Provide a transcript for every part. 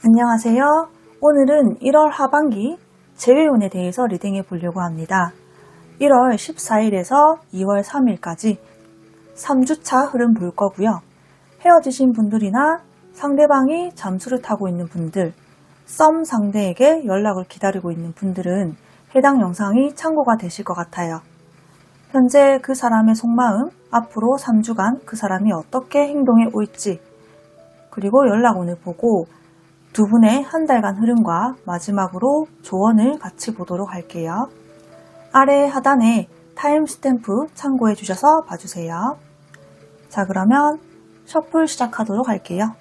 안녕하세요. 오늘은 1월 하반기 재회운에 대해서 리딩해 보려고 합니다. 1월 14일에서 2월 3일까지 3주차 흐름 볼 거고요. 헤어지신 분들이나 상대방이 잠수를 타고 있는 분들, 썸 상대에게 연락을 기다리고 있는 분들은 해당 영상이 참고가 되실 것 같아요. 현재 그 사람의 속마음, 앞으로 3주간 그 사람이 어떻게 행동해 올지, 그리고 연락운을 보고 두 분의 한 달간 흐름과 마지막으로 조언을 같이 보도록 할게요. 아래 하단에 타임 스탬프 참고해 주셔서 봐주세요. 자, 그러면 셔플 시작하도록 할게요.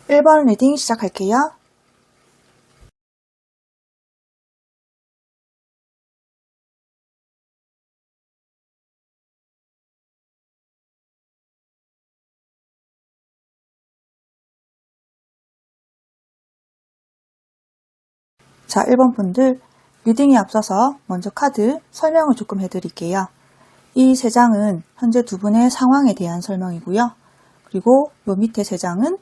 (1번) 리딩 시작할게요. 자, 1번 분들 리딩에 앞서서 먼저 카드 설명을 조금 해드릴게요. 이 3장은 현재 두 분의 상황에 대한 설명이고요. 그리고 요 밑에 3장은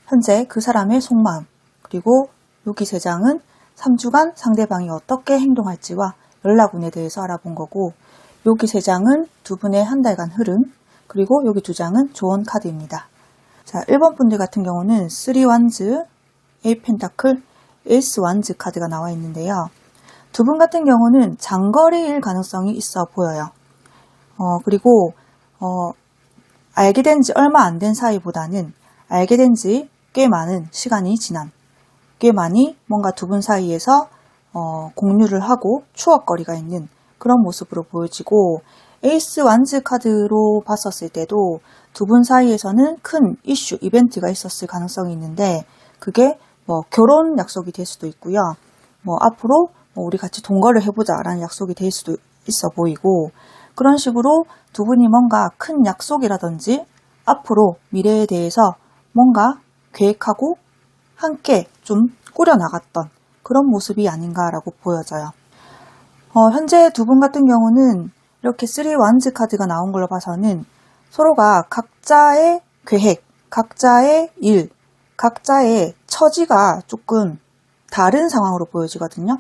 현재 그 사람의 속마음, 그리고 여기 3장은 3주간 상대방이 어떻게 행동할지와 연락운에 대해서 알아본 거고, 여기 3장은 두 분의 한 달간 흐름, 그리고 여기 2장은 조언 카드입니다. 자, 1번 분들 같은 경우는 3 완즈, 8 펜타클, 에이스 완즈 카드가 나와 있는데요. 두 분 같은 경우는 장거리일 가능성이 있어 보여요. 그리고 알게 된 지 얼마 안 된 사이보다는 알게 된 지 꽤 많은 시간이 지난, 꽤 많이 뭔가 두 분 사이에서 공유를 하고 추억거리가 있는 그런 모습으로 보여지고, 에이스 완즈 카드로 봤었을 때도 두 분 사이에서는 큰 이슈, 이벤트가 있었을 가능성이 있는데, 그게 결혼 약속이 될 수도 있고요. 앞으로 우리 같이 동거를 해보자 라는 약속이 될 수도 있어 보이고, 그런 식으로 두 분이 뭔가 큰 약속이라든지 앞으로 미래에 대해서 뭔가 계획하고 함께 좀 꾸려나갔던 그런 모습이 아닌가라고 보여져요. 현재 두 분 같은 경우는 이렇게 3 원즈 카드가 나온 걸로 봐서는 서로가 각자의 계획, 각자의 일, 각자의 처지가 조금 다른 상황으로 보여지거든요.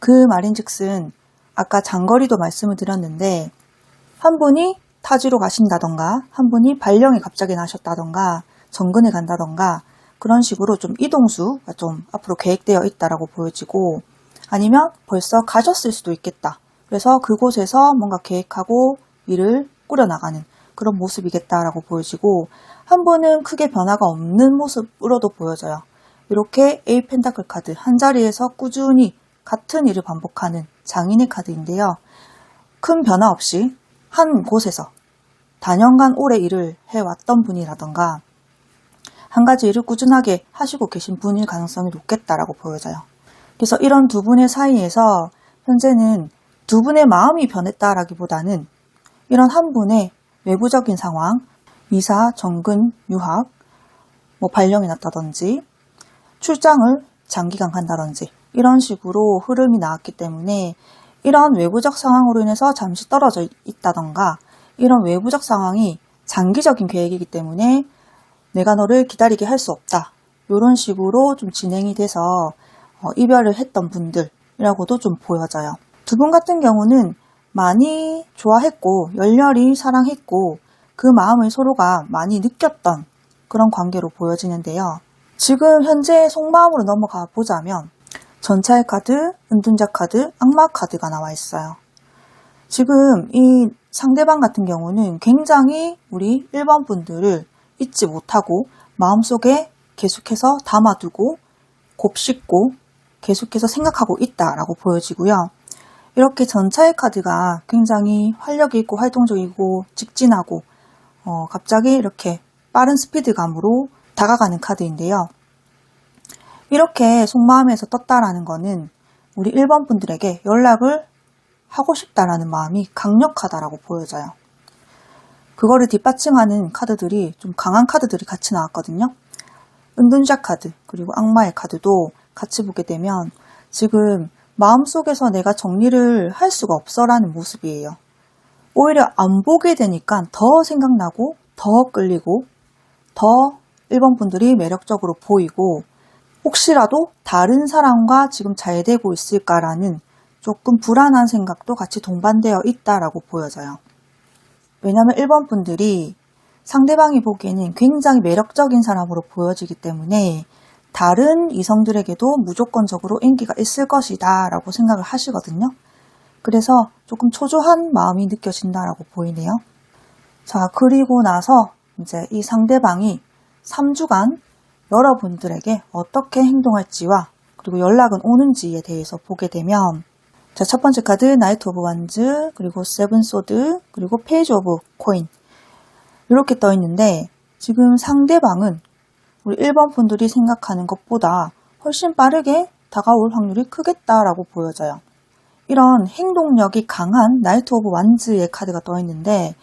그 말인즉슨 아까 장거리도 말씀을 드렸는데 한 분이 타지로 가신다던가 한 분이 발령이 갑자기 나셨다던가 정근에 간다던가 그런 식으로 좀 이동수가 좀 앞으로 계획되어 있다라고 보여지고 아니면 벌써 가셨을 수도 있겠다. 그래서 그곳에서 뭔가 계획하고 일을 꾸려나가는 그런 모습이겠다라고 보여지고 한 분은 크게 변화가 없는 모습으로도 보여져요. 이렇게 A 펜타클 카드 한 자리에서 꾸준히 같은 일을 반복하는 장인의 카드인데요. 큰 변화 없이 한 곳에서 다년간 오래 일을 해왔던 분이라던가 한 가지 일을 꾸준하게 하시고 계신 분일 가능성이 높겠다라고 보여져요. 그래서 이런 두 분의 사이에서 현재는 두 분의 마음이 변했다라기보다는 이런 한 분의 외부적인 상황, 이사, 정근, 유학, 발령이 났다든지 출장을 장기간 간다든지 이런 식으로 흐름이 나왔기 때문에 이런 외부적 상황으로 인해서 잠시 떨어져 있다던가 이런 외부적 상황이 장기적인 계획이기 때문에 내가 너를 기다리게 할 수 없다. 이런 식으로 좀 진행이 돼서 이별을 했던 분들이라고도 좀 보여져요. 두 분 같은 경우는 많이 좋아했고 열렬히 사랑했고 그 마음을 서로가 많이 느꼈던 그런 관계로 보여지는데요. 지금 현재 속마음으로 넘어가 보자면 전차의 카드, 은둔자 카드, 악마 카드가 나와 있어요. 지금 이 상대방 같은 경우는 굉장히 우리 1번 분들을 잊지 못하고 마음속에 계속해서 담아두고 곱씹고 계속해서 생각하고 있다라고 보여지고요. 이렇게 전차의 카드가 굉장히 활력이 있고 활동적이고 직진하고 갑자기 이렇게 빠른 스피드감으로 다가가는 카드인데요. 이렇게 속마음에서 떴다라는 거는 우리 1번 분들에게 연락을 하고 싶다라는 마음이 강력하다라고 보여져요. 그거를 뒷받침하는 카드들이 좀 강한 카드들이 같이 나왔거든요. 은둔자 카드 그리고 악마의 카드도 같이 보게 되면 지금 마음속에서 내가 정리를 할 수가 없어라는 모습이에요. 오히려 안 보게 되니까 더 생각나고 더 끌리고 더 1번 분들이 매력적으로 보이고 혹시라도 다른 사람과 지금 잘 되고 있을까라는 조금 불안한 생각도 같이 동반되어 있다라고 보여져요. 왜냐하면 1번 분들이 상대방이 보기에는 굉장히 매력적인 사람으로 보여지기 때문에 다른 이성들에게도 무조건적으로 인기가 있을 것이다 라고 생각을 하시거든요. 그래서 조금 초조한 마음이 느껴진다라고 보이네요. 자, 그리고 나서 이제 이 상대방이 3주간 여러분들에게 어떻게 행동할지와 그리고 연락은 오는지에 대해서 보게 되면 자, 첫 번째 카드 나이트 오브 완즈 그리고 세븐 소드 그리고 페이지 오브 코인 이렇게 떠 있는데 지금 상대방은 우리 1번 분들이 생각하는 것보다 훨씬 빠르게 다가올 확률이 크겠다라고 보여져요. 이런 행동력이 강한 나이트 오브 완즈의 카드가 떠 있는데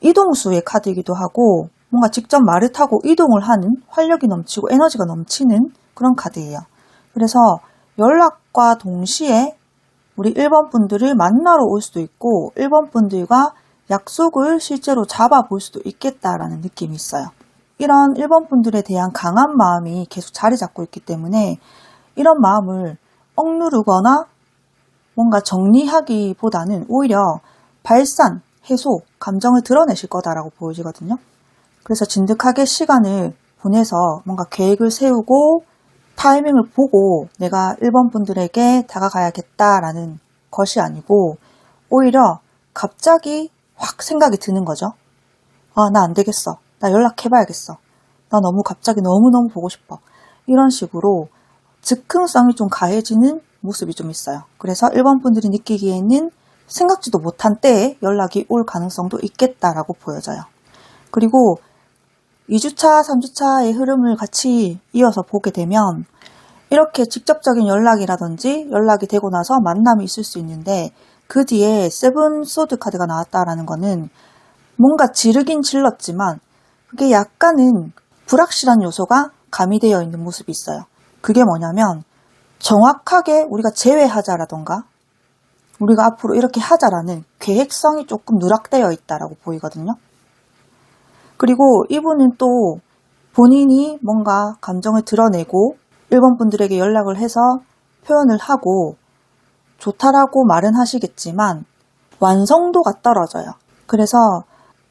이동수의 카드이기도 하고 뭔가 직접 말을 타고 이동을 하는 활력이 넘치고 에너지가 넘치는 그런 카드예요. 그래서 연락과 동시에 우리 1번 분들을 만나러 올 수도 있고 1번 분들과 약속을 실제로 잡아볼 수도 있겠다라는 느낌이 있어요. 이런 1번 분들에 대한 강한 마음이 계속 자리 잡고 있기 때문에 이런 마음을 억누르거나 뭔가 정리하기보다는 오히려 발산, 해소, 감정을 드러내실 거다라고 보여지거든요. 그래서 진득하게 시간을 보내서 뭔가 계획을 세우고 타이밍을 보고 내가 1번 분들에게 다가가야겠다라는 것이 아니고 오히려 갑자기 확 생각이 드는 거죠. 아, 나 안 되겠어. 나 연락해봐야겠어. 나 너무 갑자기 너무너무 보고 싶어. 이런 식으로 즉흥성이 좀 가해지는 모습이 좀 있어요. 그래서 1번 분들이 느끼기에는 생각지도 못한 때에 연락이 올 가능성도 있겠다라고 보여져요. 그리고 2주차, 3주차의 흐름을 같이 이어서 보게 되면 이렇게 직접적인 연락이라든지 연락이 되고 나서 만남이 있을 수 있는데 그 뒤에 세븐 소드 카드가 나왔다라는 거는 뭔가 지르긴 질렀지만 그게 약간은 불확실한 요소가 가미되어 있는 모습이 있어요. 그게 뭐냐면 정확하게 우리가 제외하자라던가 우리가 앞으로 이렇게 하자라는 계획성이 조금 누락되어 있다라고 보이거든요. 그리고 이분은 또 본인이 뭔가 감정을 드러내고 일본 분들에게 연락을 해서 표현을 하고 좋다라고 말은 하시겠지만 완성도가 떨어져요. 그래서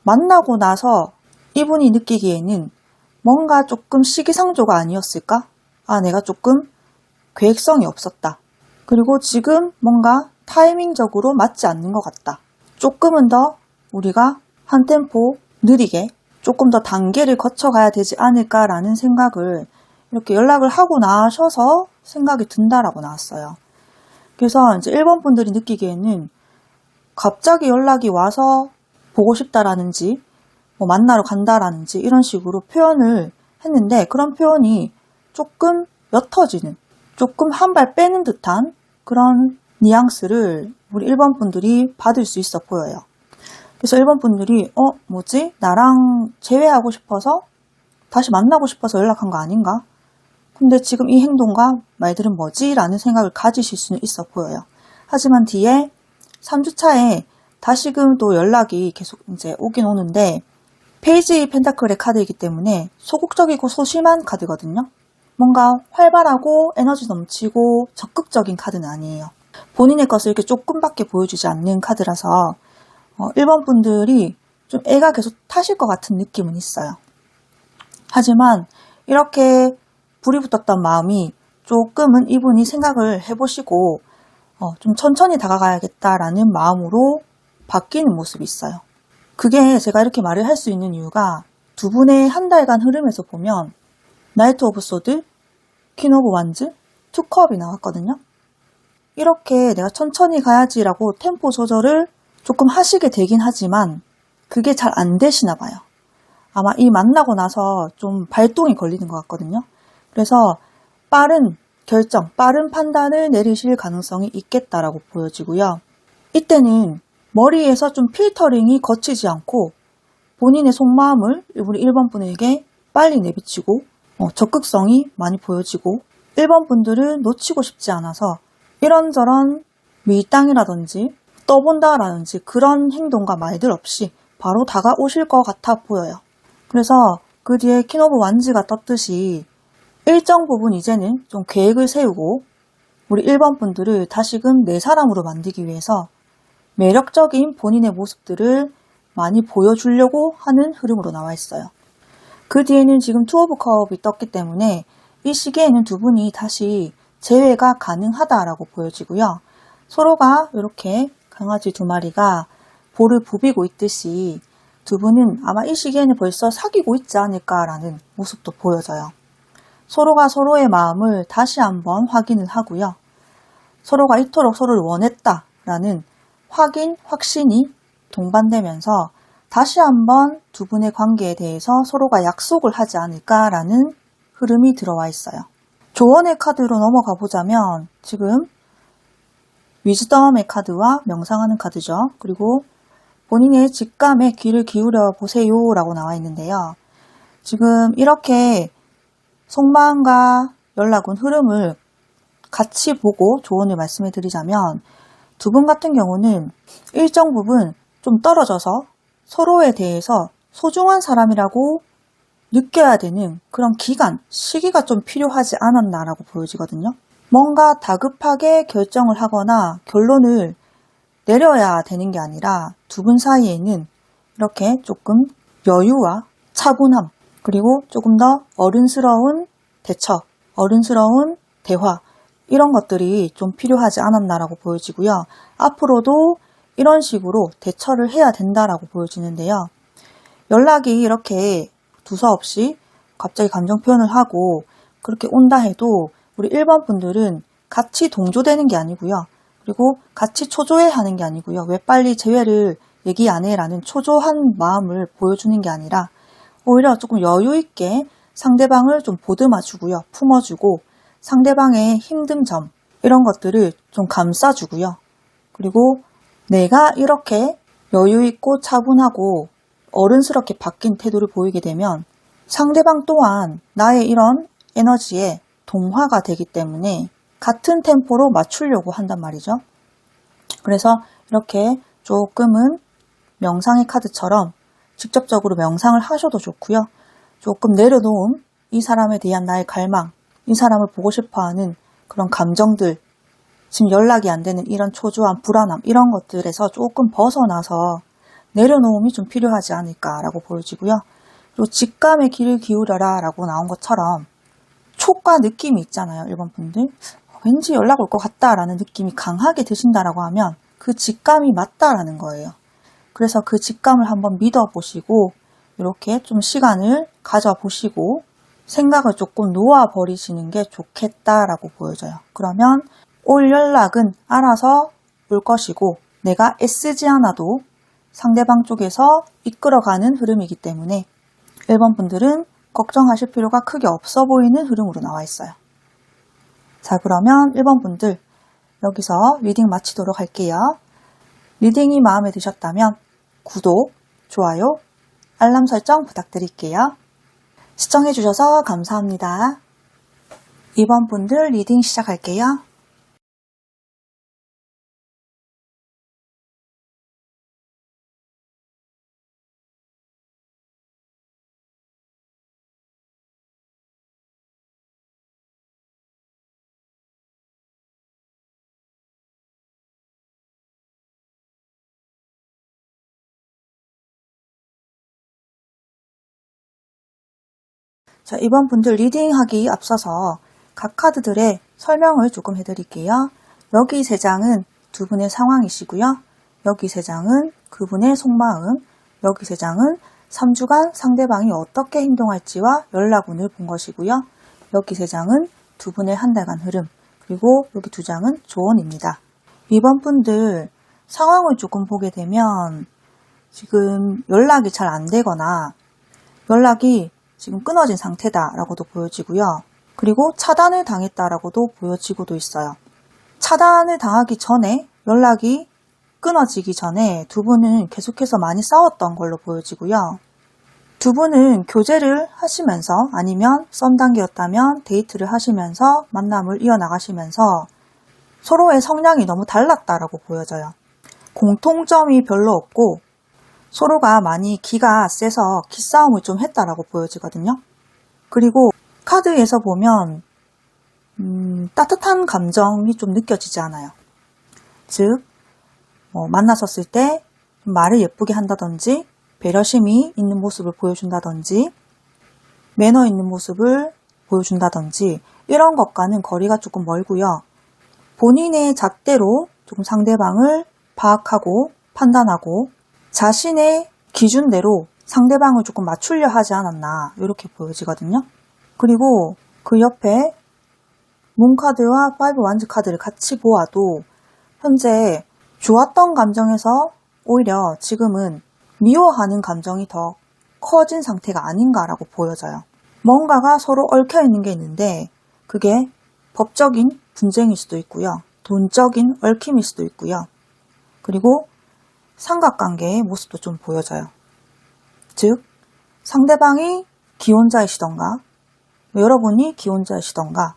만나고 나서 이분이 느끼기에는 뭔가 조금 시기상조가 아니었을까? 아, 내가 조금 계획성이 없었다. 그리고 지금 뭔가 타이밍적으로 맞지 않는 것 같다. 조금은 더 우리가 한 템포 느리게 조금 더 단계를 거쳐가야 되지 않을까라는 생각을 이렇게 연락을 하고 나셔서 생각이 든다라고 나왔어요. 그래서 이제 일본 분들이 느끼기에는 갑자기 연락이 와서 보고 싶다라는지 뭐 만나러 간다라는지 이런 식으로 표현을 했는데 그런 표현이 조금 옅어지는 조금 한 발 빼는 듯한 그런 뉘앙스를 우리 일본 분들이 받을 수 있어 보여요. 그래서 일본 분들이 뭐지? 나랑 재회하고 싶어서 다시 만나고 싶어서 연락한 거 아닌가? 근데 지금 이 행동과 말들은 뭐지? 라는 생각을 가지실 수는 있어 보여요. 하지만 뒤에 3주차에 다시금 또 연락이 계속 이제 오긴 오는데 페이지 펜타클의 카드이기 때문에 소극적이고 소심한 카드거든요. 뭔가 활발하고 에너지 넘치고 적극적인 카드는 아니에요. 본인의 것을 이렇게 조금밖에 보여주지 않는 카드라서 일본 분들이 좀 애가 계속 타실 것 같은 느낌은 있어요. 하지만 이렇게 불이 붙었던 마음이 조금은 이분이 생각을 해보시고 좀 천천히 다가가야겠다라는 마음으로 바뀌는 모습이 있어요. 그게 제가 이렇게 말을 할 수 있는 이유가 두 분의 한 달간 흐름에서 보면 나이트 오브 소드, 퀸 오브 완즈, 투컵이 나왔거든요. 이렇게 내가 천천히 가야지라고 템포 조절을 조금 하시게 되긴 하지만 그게 잘 안 되시나 봐요. 아마 이 만나고 나서 좀 발동이 걸리는 것 같거든요. 그래서 빠른 결정, 빠른 판단을 내리실 가능성이 있겠다라고 보여지고요. 이때는 머리에서 좀 필터링이 거치지 않고 본인의 속마음을 우리 1번 분에게 빨리 내비치고 적극성이 많이 보여지고 1번 분들을 놓치고 싶지 않아서 이런저런 밀당이라든지 떠본다라든지 그런 행동과 말들 없이 바로 다가오실 것 같아 보여요. 그래서 그 뒤에 퀸 오브 완즈가 떴듯이 일정 부분 이제는 좀 계획을 세우고 우리 1번 분들을 다시금 내 사람으로 만들기 위해서 매력적인 본인의 모습들을 많이 보여주려고 하는 흐름으로 나와 있어요. 그 뒤에는 지금 투 오브 컵이 떴기 때문에 이 시기에는 두 분이 다시 재회가 가능하다라고 보여지고요. 서로가 이렇게 강아지 두 마리가 볼을 부비고 있듯이 두 분은 아마 이 시기에는 벌써 사귀고 있지 않을까라는 모습도 보여져요. 서로가 서로의 마음을 다시 한번 확인을 하고요. 서로가 이토록 서로를 원했다라는 확인, 확신이 동반되면서 다시 한번 두 분의 관계에 대해서 서로가 약속을 하지 않을까라는 흐름이 들어와 있어요. 조언의 카드로 넘어가 보자면 지금 위즈덤의 카드와 명상하는 카드죠. 그리고 본인의 직감에 귀를 기울여 보세요 라고 나와 있는데요. 지금 이렇게 속마음과 연락운 흐름을 같이 보고 조언을 말씀해 드리자면 두 분 같은 경우는 일정 부분 좀 떨어져서 서로에 대해서 소중한 사람이라고 느껴야 되는 그런 기간, 시기가 좀 필요하지 않았나라고 보여지거든요. 뭔가 다급하게 결정을 하거나 결론을 내려야 되는 게 아니라 두 분 사이에는 이렇게 조금 여유와 차분함, 그리고 조금 더 어른스러운 대처, 어른스러운 대화, 이런 것들이 좀 필요하지 않았나라고 보여지고요. 앞으로도 이런 식으로 대처를 해야 된다라고 보여지는데요. 연락이 이렇게 두서없이 갑자기 감정 표현을 하고 그렇게 온다 해도 우리 1번 분들은 같이 동조되는 게 아니고요. 그리고 같이 초조해 하는 게 아니고요. 왜 빨리 재회를 얘기 안 해? 라는 초조한 마음을 보여주는 게 아니라 오히려 조금 여유 있게 상대방을 좀 보듬어주고요. 품어주고 상대방의 힘든 점 이런 것들을 좀 감싸주고요. 그리고 내가 이렇게 여유있고 차분하고 어른스럽게 바뀐 태도를 보이게 되면 상대방 또한 나의 이런 에너지에 동화가 되기 때문에 같은 템포로 맞추려고 한단 말이죠. 그래서 이렇게 조금은 명상의 카드처럼 직접적으로 명상을 하셔도 좋고요. 조금 내려놓음, 이 사람에 대한 나의 갈망, 이 사람을 보고 싶어하는 그런 감정들, 지금 연락이 안 되는 이런 초조함, 불안함 이런 것들에서 조금 벗어나서 내려놓음이 좀 필요하지 않을까라고 보여지고요. 그리고 직감에 귀를 기울여라 라고 나온 것처럼 촉과 느낌이 있잖아요. 1번 분들. 왠지 연락 올 것 같다라는 느낌이 강하게 드신다라고 하면 그 직감이 맞다라는 거예요. 그래서 그 직감을 한번 믿어보시고 이렇게 좀 시간을 가져보시고 생각을 조금 놓아버리시는 게 좋겠다라고 보여져요. 그러면 올 연락은 알아서 올 것이고 내가 애쓰지 않아도 상대방 쪽에서 이끌어가는 흐름이기 때문에 1번 분들은 걱정하실 필요가 크게 없어 보이는 흐름으로 나와 있어요. 자, 그러면 1번 분들 여기서 리딩 마치도록 할게요. 리딩이 마음에 드셨다면 구독, 좋아요, 알람 설정 부탁드릴게요. 시청해주셔서 감사합니다. 2번 분들 리딩 시작할게요. 자, 이번 분들 리딩하기 앞서서 각 카드들의 설명을 조금 해드릴게요. 여기 3장은 두 분의 상황이시고요. 여기 3장은 그분의 속마음, 여기 3장은 3주간 상대방이 어떻게 행동할지와 연락운을 본 것이고요. 여기 3장은 두 분의 한 달간 흐름, 그리고 여기 2장은 조언입니다. 이번 분들 상황을 조금 보게 되면 지금 연락이 잘 안 되거나 연락이 지금 끊어진 상태다라고도 보여지고요. 그리고 차단을 당했다라고도 보여지고도 있어요. 차단을 당하기 전에 연락이 끊어지기 전에 두 분은 계속해서 많이 싸웠던 걸로 보여지고요. 두 분은 교제를 하시면서 아니면 썸 단계였다면 데이트를 하시면서 만남을 이어나가시면서 서로의 성향이 너무 달랐다라고 보여져요. 공통점이 별로 없고 서로가 많이 기가 세서 기싸움을 좀 했다라고 보여지거든요. 그리고 카드에서 보면 따뜻한 감정이 좀 느껴지지 않아요. 즉 만났었을 때 말을 예쁘게 한다든지 배려심이 있는 모습을 보여준다든지 매너 있는 모습을 보여준다든지 이런 것과는 거리가 조금 멀고요. 본인의 잣대로 조금 상대방을 파악하고 판단하고 자신의 기준대로 상대방을 조금 맞추려 하지 않았나 이렇게 보여지거든요. 그리고 그 옆에 문카드와 5 완즈 카드를 같이 보아도 현재 좋았던 감정에서 오히려 지금은 미워하는 감정이 더 커진 상태가 아닌가라고 보여져요. 뭔가가 서로 얽혀있는 게 있는데 그게 법적인 분쟁일 수도 있고요. 돈적인 얽힘일 수도 있고요. 그리고 삼각관계의 모습도 좀 보여져요. 즉 상대방이 기혼자이시던가 여러분이 기혼자이시던가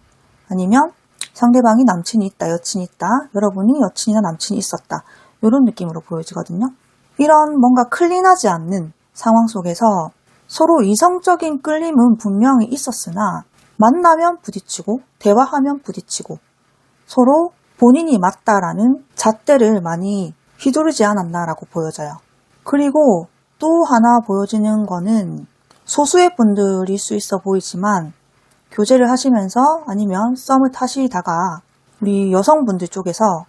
아니면 상대방이 남친이 있다, 여친이 있다, 여러분이 여친이나 남친이 있었다 이런 느낌으로 보여지거든요. 이런 뭔가 클린하지 않는 상황 속에서 서로 이성적인 끌림은 분명히 있었으나 만나면 부딪히고 대화하면 부딪히고 서로 본인이 맞다라는 잣대를 많이 휘두르지 않았나라고 보여져요. 그리고 또 하나 보여지는 거는 소수의 분들일 수 있어 보이지만 교제를 하시면서 아니면 썸을 타시다가 우리 여성분들 쪽에서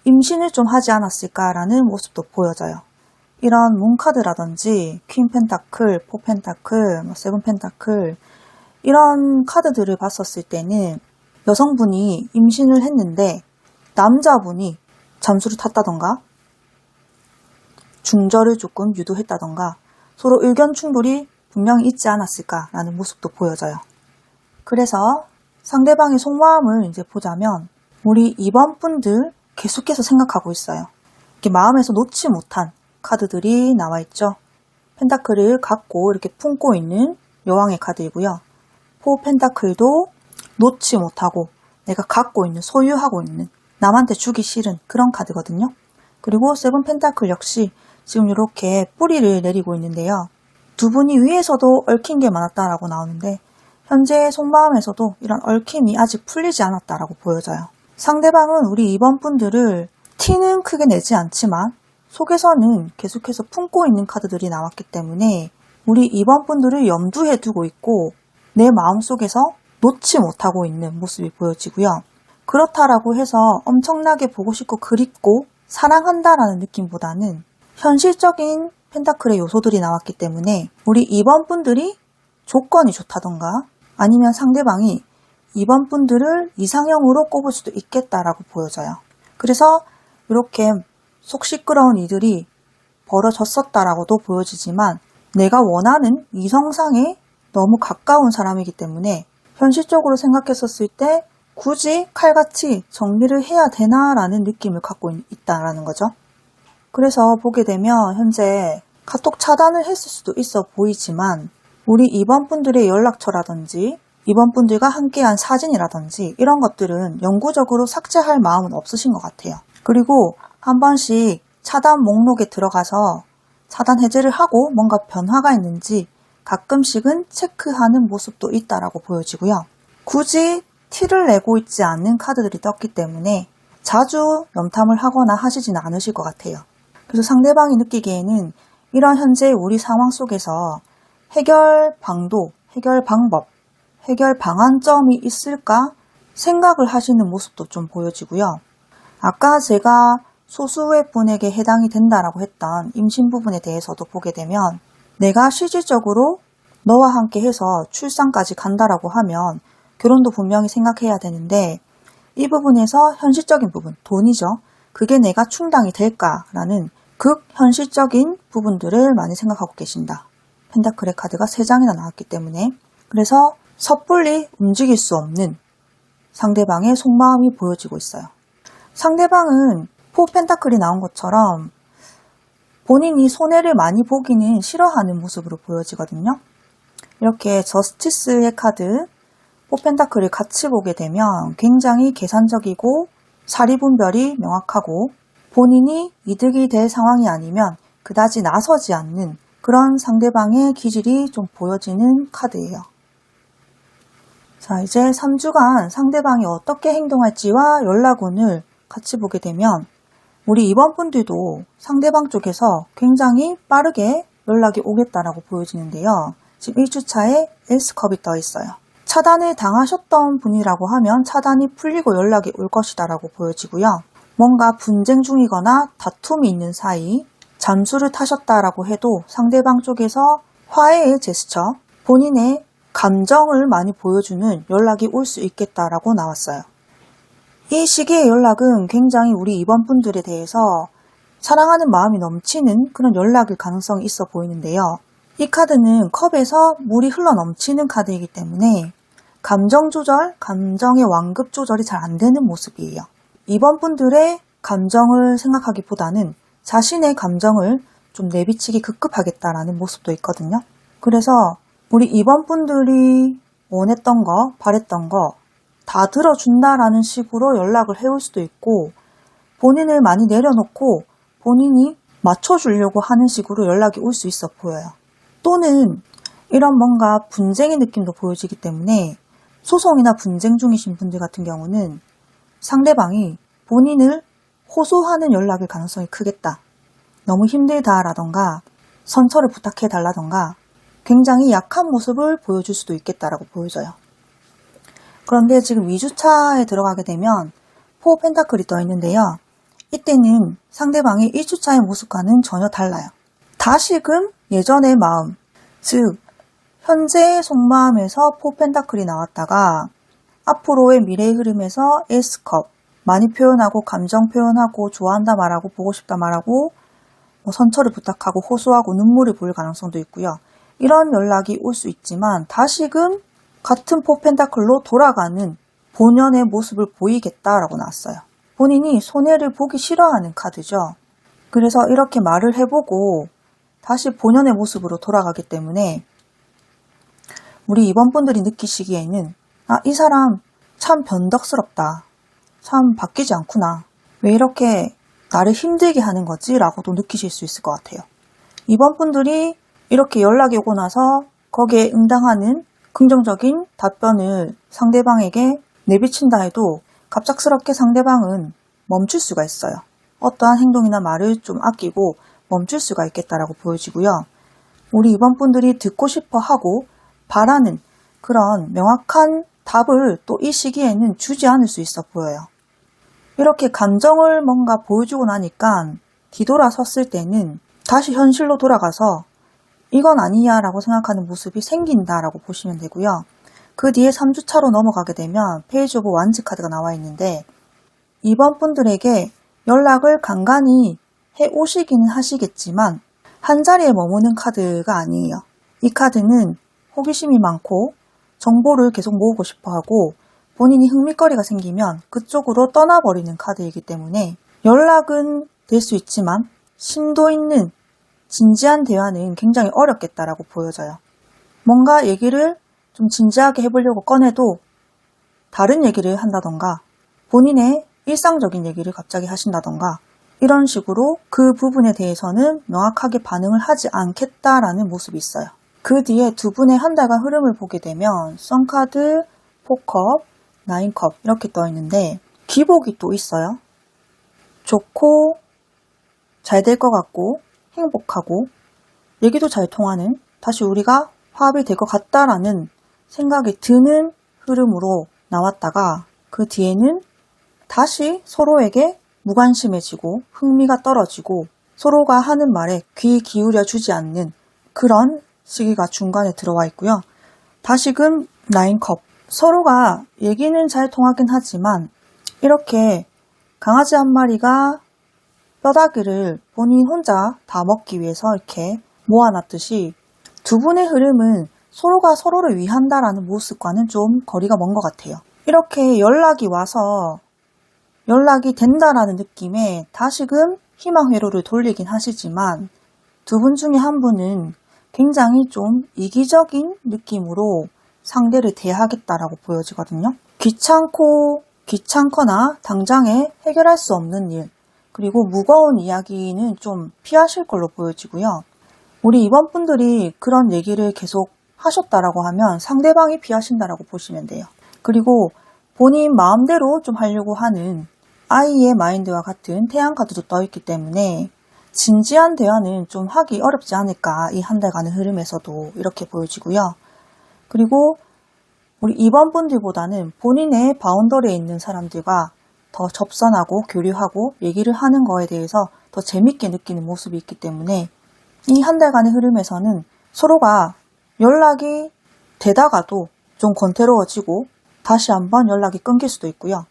임신을 좀 하지 않았을까라는 모습도 보여져요. 이런 문카드라든지 퀸 펜타클, 포 펜타클, 세븐 펜타클 이런 카드들을 봤었을 때는 여성분이 임신을 했는데 남자분이 잠수를 탔다던가 중절을 조금 유도했다던가 서로 의견 충돌이 분명히 있지 않았을까라는 모습도 보여져요. 그래서 상대방의 속마음을 이제 보자면 우리 2번 분들 계속해서 생각하고 있어요. 이렇게 마음에서 놓지 못한 카드들이 나와 있죠. 펜타클을 갖고 이렇게 품고 있는 여왕의 카드이고요. 포 펜타클도 놓지 못하고 내가 갖고 있는, 소유하고 있는, 남한테 주기 싫은 그런 카드거든요. 그리고 세븐 펜타클 역시 지금 이렇게 뿌리를 내리고 있는데요. 두 분이 위에서도 얽힌 게 많았다라고 나오는데 현재 속마음에서도 이런 얽힘이 아직 풀리지 않았다라고 보여져요. 상대방은 우리 2번 분들을 티는 크게 내지 않지만 속에서는 계속해서 품고 있는 카드들이 나왔기 때문에 우리 2번 분들을 염두에 두고 있고 내 마음속에서 놓지 못하고 있는 모습이 보여지고요. 그렇다라고 해서 엄청나게 보고 싶고 그립고 사랑한다라는 느낌보다는 현실적인 펜타클의 요소들이 나왔기 때문에 우리 2번 분들이 조건이 좋다던가 아니면 상대방이 2번 분들을 이상형으로 꼽을 수도 있겠다라고 보여져요. 그래서 이렇게 속 시끄러운 일들이 벌어졌었다라고도 보여지지만 내가 원하는 이성상에 너무 가까운 사람이기 때문에 현실적으로 생각했었을 때 굳이 칼같이 정리를 해야 되나라는 느낌을 갖고 있다라는 거죠. 그래서 보게 되면 현재 카톡 차단을 했을 수도 있어 보이지만 우리 2번 분들의 연락처라든지 2번 분들과 함께한 사진이라든지 이런 것들은 영구적으로 삭제할 마음은 없으신 것 같아요. 그리고 한 번씩 차단 목록에 들어가서 차단 해제를 하고 뭔가 변화가 있는지 가끔씩은 체크하는 모습도 있다라고 보여지고요. 굳이 티를 내고 있지 않는 카드들이 떴기 때문에 자주 염탐을 하거나 하시지는 않으실 것 같아요. 그래서 상대방이 느끼기에는 이런 현재 우리 상황 속에서 해결 방도, 해결 방법, 해결 방안점이 있을까 생각을 하시는 모습도 좀 보여지고요. 아까 제가 소수의 분에게 해당이 된다라고 했던 임신 부분에 대해서도 보게 되면 내가 실질적으로 너와 함께 해서 출산까지 간다라고 하면 결혼도 분명히 생각해야 되는데 이 부분에서 현실적인 부분, 돈이죠. 그게 내가 충당이 될까라는 극현실적인 부분들을 많이 생각하고 계신다. 펜타클의 카드가 3장이나 나왔기 때문에 그래서 섣불리 움직일 수 없는 상대방의 속마음이 보여지고 있어요. 상대방은 포 펜타클이 나온 것처럼 본인이 손해를 많이 보기는 싫어하는 모습으로 보여지거든요. 이렇게 저스티스의 카드, 포 펜타클을 같이 보게 되면 굉장히 계산적이고 사리분별이 명확하고 본인이 이득이 될 상황이 아니면 그다지 나서지 않는 그런 상대방의 기질이 좀 보여지는 카드예요. 자, 이제 3주간 상대방이 어떻게 행동할지와 연락운을 같이 보게 되면 우리 2번 분들도 상대방 쪽에서 굉장히 빠르게 연락이 오겠다라고 보여지는데요. 지금 1주차에 에이스컵이 떠 있어요. 차단을 당하셨던 분이라고 하면 차단이 풀리고 연락이 올 것이다라고 보여지고요. 뭔가 분쟁 중이거나 다툼이 있는 사이 잠수를 타셨다라고 해도 상대방 쪽에서 화해의 제스처, 본인의 감정을 많이 보여주는 연락이 올 수 있겠다라고 나왔어요. 이 시기의 연락은 굉장히 우리 2번 분들에 대해서 사랑하는 마음이 넘치는 그런 연락일 가능성이 있어 보이는데요. 이 카드는 컵에서 물이 흘러 넘치는 카드이기 때문에 감정 조절, 감정의 완급 조절이 잘 안 되는 모습이에요. 2번 분들의 감정을 생각하기보다는 자신의 감정을 좀 내비치기 급급하겠다라는 모습도 있거든요. 그래서 우리 2번 분들이 원했던 거, 바랬던 거 다 들어준다라는 식으로 연락을 해올 수도 있고 본인을 많이 내려놓고 본인이 맞춰주려고 하는 식으로 연락이 올 수 있어 보여요. 또는 이런 뭔가 분쟁의 느낌도 보여지기 때문에 소송이나 분쟁 중이신 분들 같은 경우는 상대방이 본인을 호소하는 연락일 가능성이 크겠다. 너무 힘들다라던가 선처를 부탁해달라던가 굉장히 약한 모습을 보여줄 수도 있겠다라고 보여져요. 그런데 지금 2주차에 들어가게 되면 포 펜타클이 떠 있는데요. 이때는 상대방의 1주차의 모습과는 전혀 달라요. 다시금 예전의 마음, 즉 현재의 속마음에서 포 펜타클이 나왔다가 앞으로의 미래의 흐름에서 에이스컵, 많이 표현하고 감정 표현하고 좋아한다 말하고 보고 싶다 말하고 선처를 부탁하고 호소하고 눈물을 보일 가능성도 있고요. 이런 연락이 올 수 있지만 다시금 같은 포 펜타클로 돌아가는 본연의 모습을 보이겠다라고 나왔어요. 본인이 손해를 보기 싫어하는 카드죠. 그래서 이렇게 말을 해보고 다시 본연의 모습으로 돌아가기 때문에 우리 2번 분들이 느끼시기에는 이 사람 참 변덕스럽다. 참 바뀌지 않구나. 왜 이렇게 나를 힘들게 하는 거지? 라고도 느끼실 수 있을 것 같아요. 2번 분들이 이렇게 연락이 오고 나서 거기에 응당하는 긍정적인 답변을 상대방에게 내비친다 해도 갑작스럽게 상대방은 멈출 수가 있어요. 어떠한 행동이나 말을 좀 아끼고 멈출 수가 있겠다라고 보여지고요. 우리 2번 분들이 듣고 싶어 하고 바라는 그런 명확한 답을 또 이 시기에는 주지 않을 수 있어 보여요. 이렇게 감정을 뭔가 보여주고 나니까 뒤돌아섰을 때는 다시 현실로 돌아가서 이건 아니야 라고 생각하는 모습이 생긴다라고 보시면 되고요. 그 뒤에 3주차로 넘어가게 되면 페이지 오브 완즈 카드가 나와 있는데 2번 분들에게 연락을 간간히 해 오시기는 하시겠지만 한자리에 머무는 카드가 아니에요. 이 카드는 호기심이 많고 정보를 계속 모으고 싶어하고 본인이 흥미거리가 생기면 그쪽으로 떠나버리는 카드이기 때문에 연락은 될 수 있지만 심도 있는 진지한 대화는 굉장히 어렵겠다라고 보여져요. 뭔가 얘기를 좀 진지하게 해보려고 꺼내도 다른 얘기를 한다던가 본인의 일상적인 얘기를 갑자기 하신다던가 이런 식으로 그 부분에 대해서는 명확하게 반응을 하지 않겠다라는 모습이 있어요. 그 뒤에 두 분의 한 달간 흐름을 보게 되면 썬카드, 포컵, 나인컵 이렇게 떠 있는데 기복이 또 있어요. 좋고 잘 될 것 같고 행복하고 얘기도 잘 통하는 다시 우리가 화합이 될 것 같다라는 생각이 드는 흐름으로 나왔다가 그 뒤에는 다시 서로에게 무관심해지고 흥미가 떨어지고 서로가 하는 말에 귀 기울여 주지 않는 그런 시기가 중간에 들어와 있고요. 다시금 나인컵 서로가 얘기는 잘 통하긴 하지만 이렇게 강아지 한 마리가 뼈다귀를 본인 혼자 다 먹기 위해서 이렇게 모아놨듯이 두 분의 흐름은 서로가 서로를 위한다라는 모습과는 좀 거리가 먼 것 같아요. 이렇게 연락이 와서 연락이 된다라는 느낌에 다시금 희망 회로를 돌리긴 하시지만 두 분 중에 한 분은 굉장히 좀 이기적인 느낌으로 상대를 대하겠다라고 보여지거든요. 귀찮거나 당장에 해결할 수 없는 일 그리고 무거운 이야기는 좀 피하실 걸로 보여지고요. 우리 2번 분들이 그런 얘기를 계속 하셨다라고 하면 상대방이 피하신다라고 보시면 돼요. 그리고 본인 마음대로 좀 하려고 하는 아이의 마인드와 같은 태양카드도 떠있기 때문에 진지한 대화는 좀 하기 어렵지 않을까 이 한 달간의 흐름에서도 이렇게 보여지고요. 그리고 우리 2번 분들보다는 본인의 바운더리에 있는 사람들과 더 접선하고 교류하고 얘기를 하는 거에 대해서 더 재밌게 느끼는 모습이 있기 때문에 이 한 달간의 흐름에서는 서로가 연락이 되다가도 좀 권태로워지고 다시 한번 연락이 끊길 수도 있고요.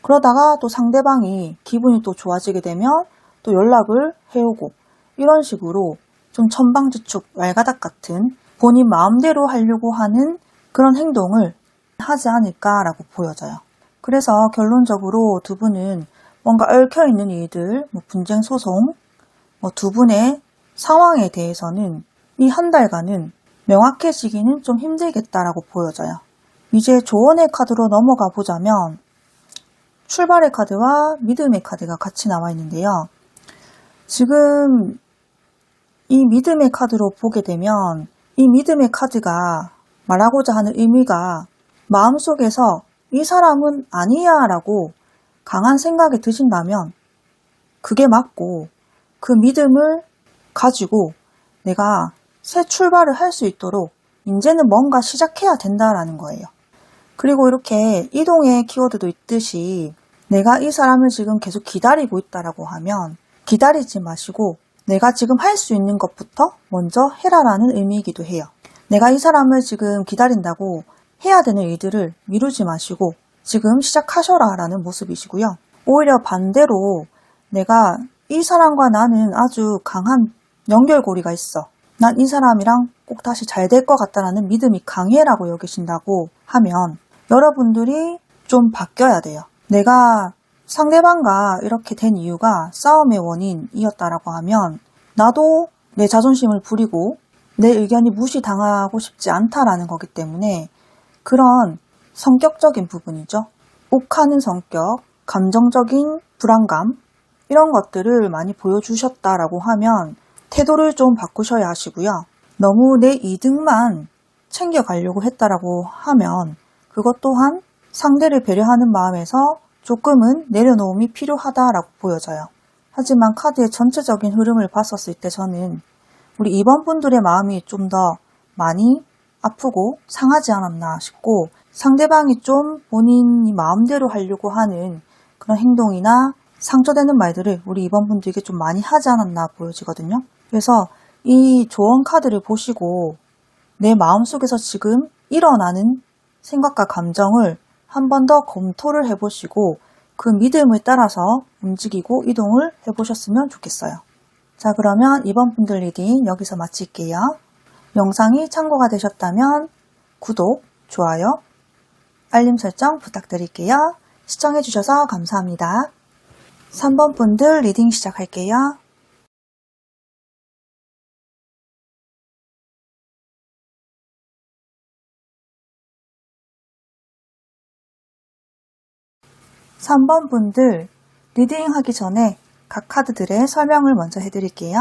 그러다가 또 상대방이 기분이 또 좋아지게 되면 또 연락을 해오고 이런 식으로 좀 천방지축 왈가닥 같은 본인 마음대로 하려고 하는 그런 행동을 하지 않을까라고 보여져요. 그래서 결론적으로 두 분은 뭔가 얽혀있는 일들, 분쟁 소송, 두 분의 상황에 대해서는 이 한 달간은 명확해지기는 좀 힘들겠다라고 보여져요. 이제 조언의 카드로 넘어가 보자면 출발의 카드와 믿음의 카드가 같이 나와 있는데요. 지금 이 믿음의 카드로 보게 되면 이 믿음의 카드가 말하고자 하는 의미가 마음속에서 이 사람은 아니야 라고 강한 생각이 드신다면 그게 맞고 그 믿음을 가지고 내가 새 출발을 할 수 있도록 이제는 뭔가 시작해야 된다라는 거예요. 그리고 이렇게 이동의 키워드도 있듯이 내가 이 사람을 지금 계속 기다리고 있다라고 하면 기다리지 마시고 내가 지금 할 수 있는 것부터 먼저 해라라는 의미이기도 해요. 내가 이 사람을 지금 기다린다고 해야 되는 일들을 미루지 마시고 지금 시작하셔라 라는 모습이시고요. 오히려 반대로 내가 이 사람과 나는 아주 강한 연결고리가 있어. 난 이 사람이랑 꼭 다시 잘 될 것 같다라는 믿음이 강해라고 여기신다고 하면 여러분들이 좀 바뀌어야 돼요. 내가 상대방과 이렇게 된 이유가 싸움의 원인이었다라고 하면 나도 내 자존심을 부리고 내 의견이 무시당하고 싶지 않다라는 거기 때문에 그런 성격적인 부분이죠. 욱하는 성격, 감정적인 불안감 이런 것들을 많이 보여주셨다라고 하면 태도를 좀 바꾸셔야 하시고요. 너무 내 이득만 챙겨가려고 했다라고 하면 그것 또한 상대를 배려하는 마음에서 조금은 내려놓음이 필요하다라고 보여져요. 하지만 카드의 전체적인 흐름을 봤었을 때 저는 우리 2번 분들의 마음이 좀 더 많이 아프고 상하지 않았나 싶고 상대방이 좀 본인이 마음대로 하려고 하는 그런 행동이나 상처되는 말들을 우리 2번 분들에게 좀 많이 하지 않았나 보여지거든요. 그래서 이 조언 카드를 보시고 내 마음속에서 지금 일어나는 생각과 감정을 한 번 더 검토를 해보시고 그 믿음을 따라서 움직이고 이동을 해보셨으면 좋겠어요. 자, 그러면 2번 분들 리딩 여기서 마칠게요. 영상이 참고가 되셨다면 구독, 좋아요, 알림 설정 부탁드릴게요. 시청해주셔서 감사합니다. 3번 분들 리딩 시작할게요. (3번) 분들 리딩 하기 전에 각 카드들의 설명을 먼저 해드릴게요.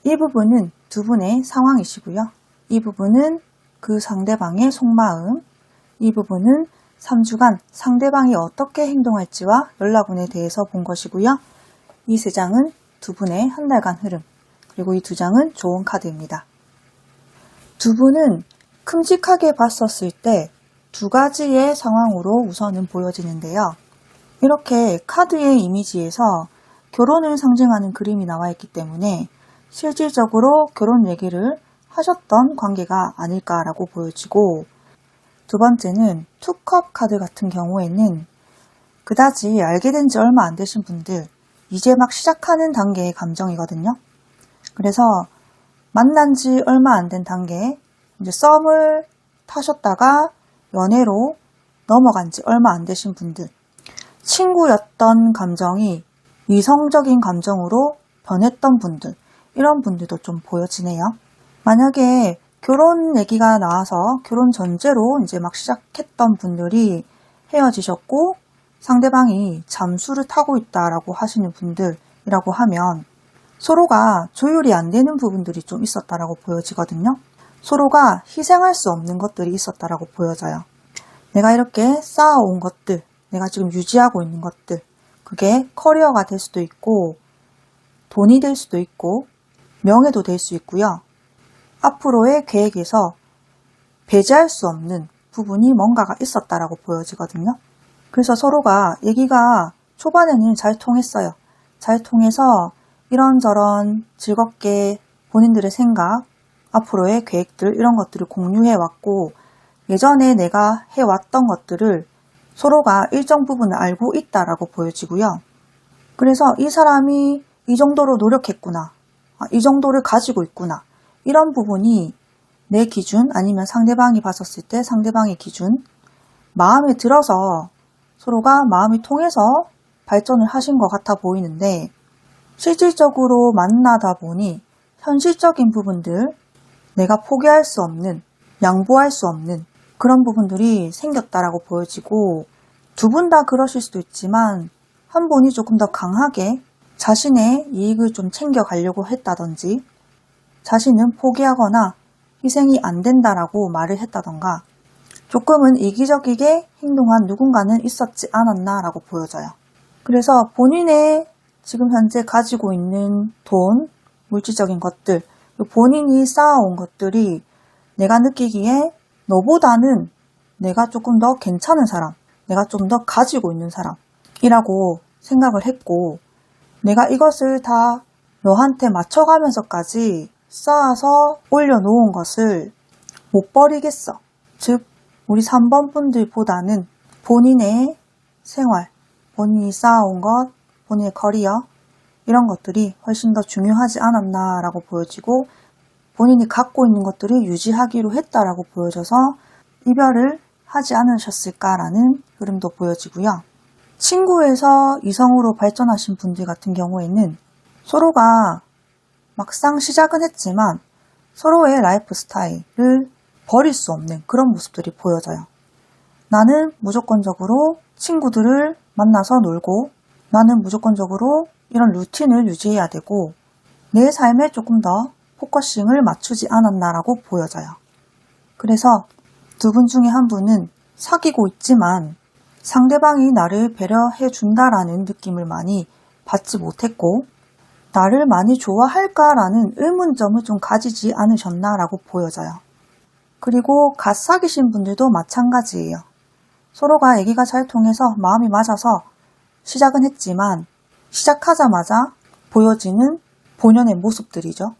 이 부분은 두 분의 상황이시고요. 이 부분은 그 상대방의 속마음, 이 부분은 3주간 상대방이 어떻게 행동할지와 연락운에 대해서 본 것이고요. 이 3장은 두 분의 한 달간 흐름, 그리고 이 2장은 조언 카드입니다. 두 분은 큼직하게 봤었을 때 두 가지의 상황으로 우선은 보여지는데요. 이렇게 카드의 이미지에서 결혼을 상징하는 그림이 나와 있기 때문에 실질적으로 결혼 얘기를 하셨던 관계가 아닐까라고 보여지고, 두 번째는 투컵 카드 같은 경우에는 그다지 알게 된 지 얼마 안 되신 분들, 이제 막 시작하는 단계의 감정이거든요. 그래서 만난 지 얼마 안 된 단계, 이제 썸을 타셨다가 연애로 넘어간 지 얼마 안 되신 분들, 친구였던 감정이 이성적인 감정으로 변했던 분들, 이런 분들도 좀 보여지네요. 만약에 결혼 얘기가 나와서 결혼 전제로 이제 막 시작했던 분들이 헤어지셨고 상대방이 잠수를 타고 있다라고 하시는 분들이라고 하면 서로가 조율이 안 되는 부분들이 좀 있었다라고 보여지거든요. 서로가 희생할 수 없는 것들이 있었다라고 보여져요. 내가 이렇게 쌓아온 것들, 내가 지금 유지하고 있는 것들, 그게 커리어가 될 수도 있고 돈이 될 수도 있고 명예도 될 수 있고요. 앞으로의 계획에서 배제할 수 없는 부분이 뭔가가 있었다라고 보여지거든요. 그래서 서로가 얘기가 초반에는 잘 통했어요. 잘 통해서 이런저런 즐겁게 본인들의 생각, 앞으로의 계획들 이런 것들을 공유해왔고 예전에 내가 해왔던 것들을 서로가 일정 부분을 알고 있다라고 보여지고요. 그래서 이 사람이 이 정도로 노력했구나, 이 정도를 가지고 있구나, 이런 부분이 내 기준 아니면 상대방이 봤었을 때 상대방의 기준, 마음에 들어서 서로가 마음이 통해서 발전을 하신 것 같아 보이는데 실질적으로 만나다 보니 현실적인 부분들, 내가 포기할 수 없는, 양보할 수 없는 그런 부분들이 생겼다라고 보여지고 두 분 다 그러실 수도 있지만 한 분이 조금 더 강하게 자신의 이익을 좀 챙겨가려고 했다든지 자신은 포기하거나 희생이 안 된다라고 말을 했다던가 조금은 이기적이게 행동한 누군가는 있었지 않았나라고 보여져요. 그래서 본인의 지금 현재 가지고 있는 돈, 물질적인 것들, 본인이 쌓아온 것들이 내가 느끼기에 너보다는 내가 조금 더 괜찮은 사람, 내가 좀 더 가지고 있는 사람이라고 생각을 했고 내가 이것을 다 너한테 맞춰가면서까지 쌓아서 올려놓은 것을 못 버리겠어. 즉 우리 3번 분들보다는 본인의 생활, 본인이 쌓아온 것, 본인의 커리어 이런 것들이 훨씬 더 중요하지 않았나라고 보여지고 본인이 갖고 있는 것들을 유지하기로 했다라고 보여져서 이별을 하지 않으셨을까라는 흐름도 보여지고요. 친구에서 이성으로 발전하신 분들 같은 경우에는 서로가 막상 시작은 했지만 서로의 라이프 스타일을 버릴 수 없는 그런 모습들이 보여져요. 나는 무조건적으로 친구들을 만나서 놀고, 나는 무조건적으로 이런 루틴을 유지해야 되고, 내 삶에 조금 더 포커싱을 맞추지 않았나라고 보여져요. 그래서 두 분 중에 한 분은 사귀고 있지만 상대방이 나를 배려해 준다라는 느낌을 많이 받지 못했고, 나를 많이 좋아할까라는 의문점을 좀 가지지 않으셨나라고 보여져요. 그리고 갓 사귀신 분들도 마찬가지예요. 서로가 얘기가 잘 통해서 마음이 맞아서 시작은 했지만 시작하자마자 보여지는 본연의 모습들이죠.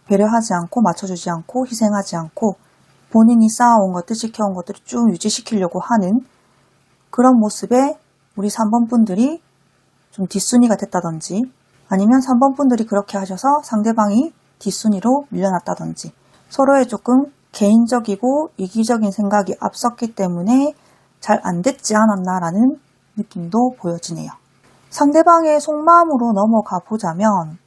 배려하지 않고 맞춰주지 않고 희생하지 않고 본인이 쌓아온 것들, 지켜온 것들을 쭉 유지시키려고 하는 그런 모습에 우리 3번 분들이 좀 뒷순위가 됐다든지, 아니면 3번 분들이 그렇게 하셔서 상대방이 뒷순위로 밀려났다든지, 서로의 조금 개인적이고 이기적인 생각이 앞섰기 때문에 잘 안 됐지 않았나라는 느낌도 보여지네요. 상대방의 속마음으로 넘어가 보자면,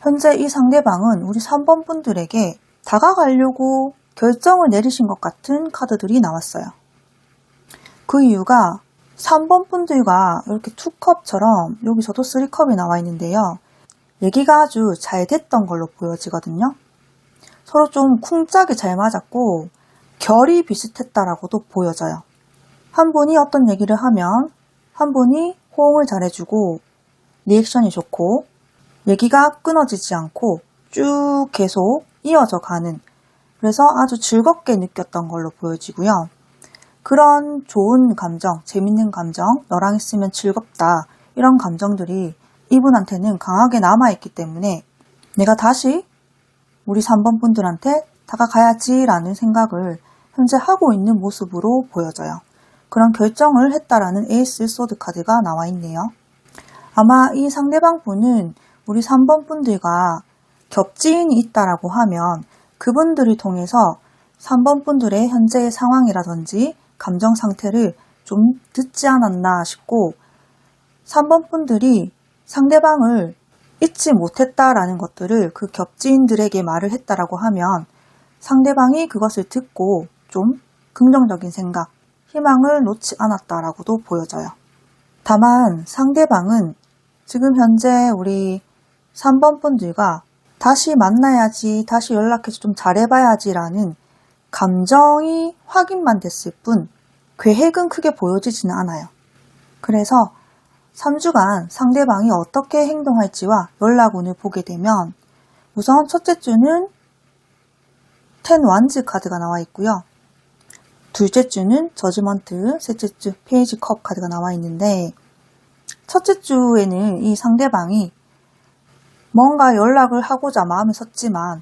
현재 이 상대방은 우리 3번 분들에게 다가가려고 결정을 내리신 것 같은 카드들이 나왔어요. 그 이유가 3번 분들과 이렇게 2컵처럼 여기서도 3컵이 나와 있는데요. 얘기가 아주 잘 됐던 걸로 보여지거든요. 서로 좀 쿵짝이 잘 맞았고 결이 비슷했다라고도 보여져요. 한 분이 어떤 얘기를 하면 한 분이 호응을 잘해주고 리액션이 좋고 얘기가 끊어지지 않고 쭉 계속 이어져 가는, 그래서 아주 즐겁게 느꼈던 걸로 보여지고요. 그런 좋은 감정, 재밌는 감정, 너랑 있으면 즐겁다, 이런 감정들이 이분한테는 강하게 남아있기 때문에 내가 다시 우리 3번 분들한테 다가가야지 라는 생각을 현재 하고 있는 모습으로 보여져요. 그런 결정을 했다라는 에이스 소드 카드가 나와 있네요. 아마 이 상대방 분은 우리 3번 분들과 겹지인이 있다라고 하면 그분들을 통해서 3번 분들의 현재의 상황이라든지 감정 상태를 좀 듣지 않았나 싶고, 3번 분들이 상대방을 잊지 못했다라는 것들을 그 겹지인들에게 말을 했다라고 하면 상대방이 그것을 듣고 좀 긍정적인 생각, 희망을 놓지 않았다라고도 보여져요. 다만 상대방은 지금 현재 우리 3번 분들과 다시 만나야지, 다시 연락해서 좀 잘해봐야지라는 감정이 확인만 됐을 뿐 계획은 크게 보여지지는 않아요. 그래서 3주간 상대방이 어떻게 행동할지와 연락운을 보게 되면 우선 첫째 주는 10 완즈 카드가 나와 있고요. 둘째 주는 저지먼트, 셋째 주 페이지 컵 카드가 나와 있는데, 첫째 주에는 이 상대방이 뭔가 연락을 하고자 마음을 섰지만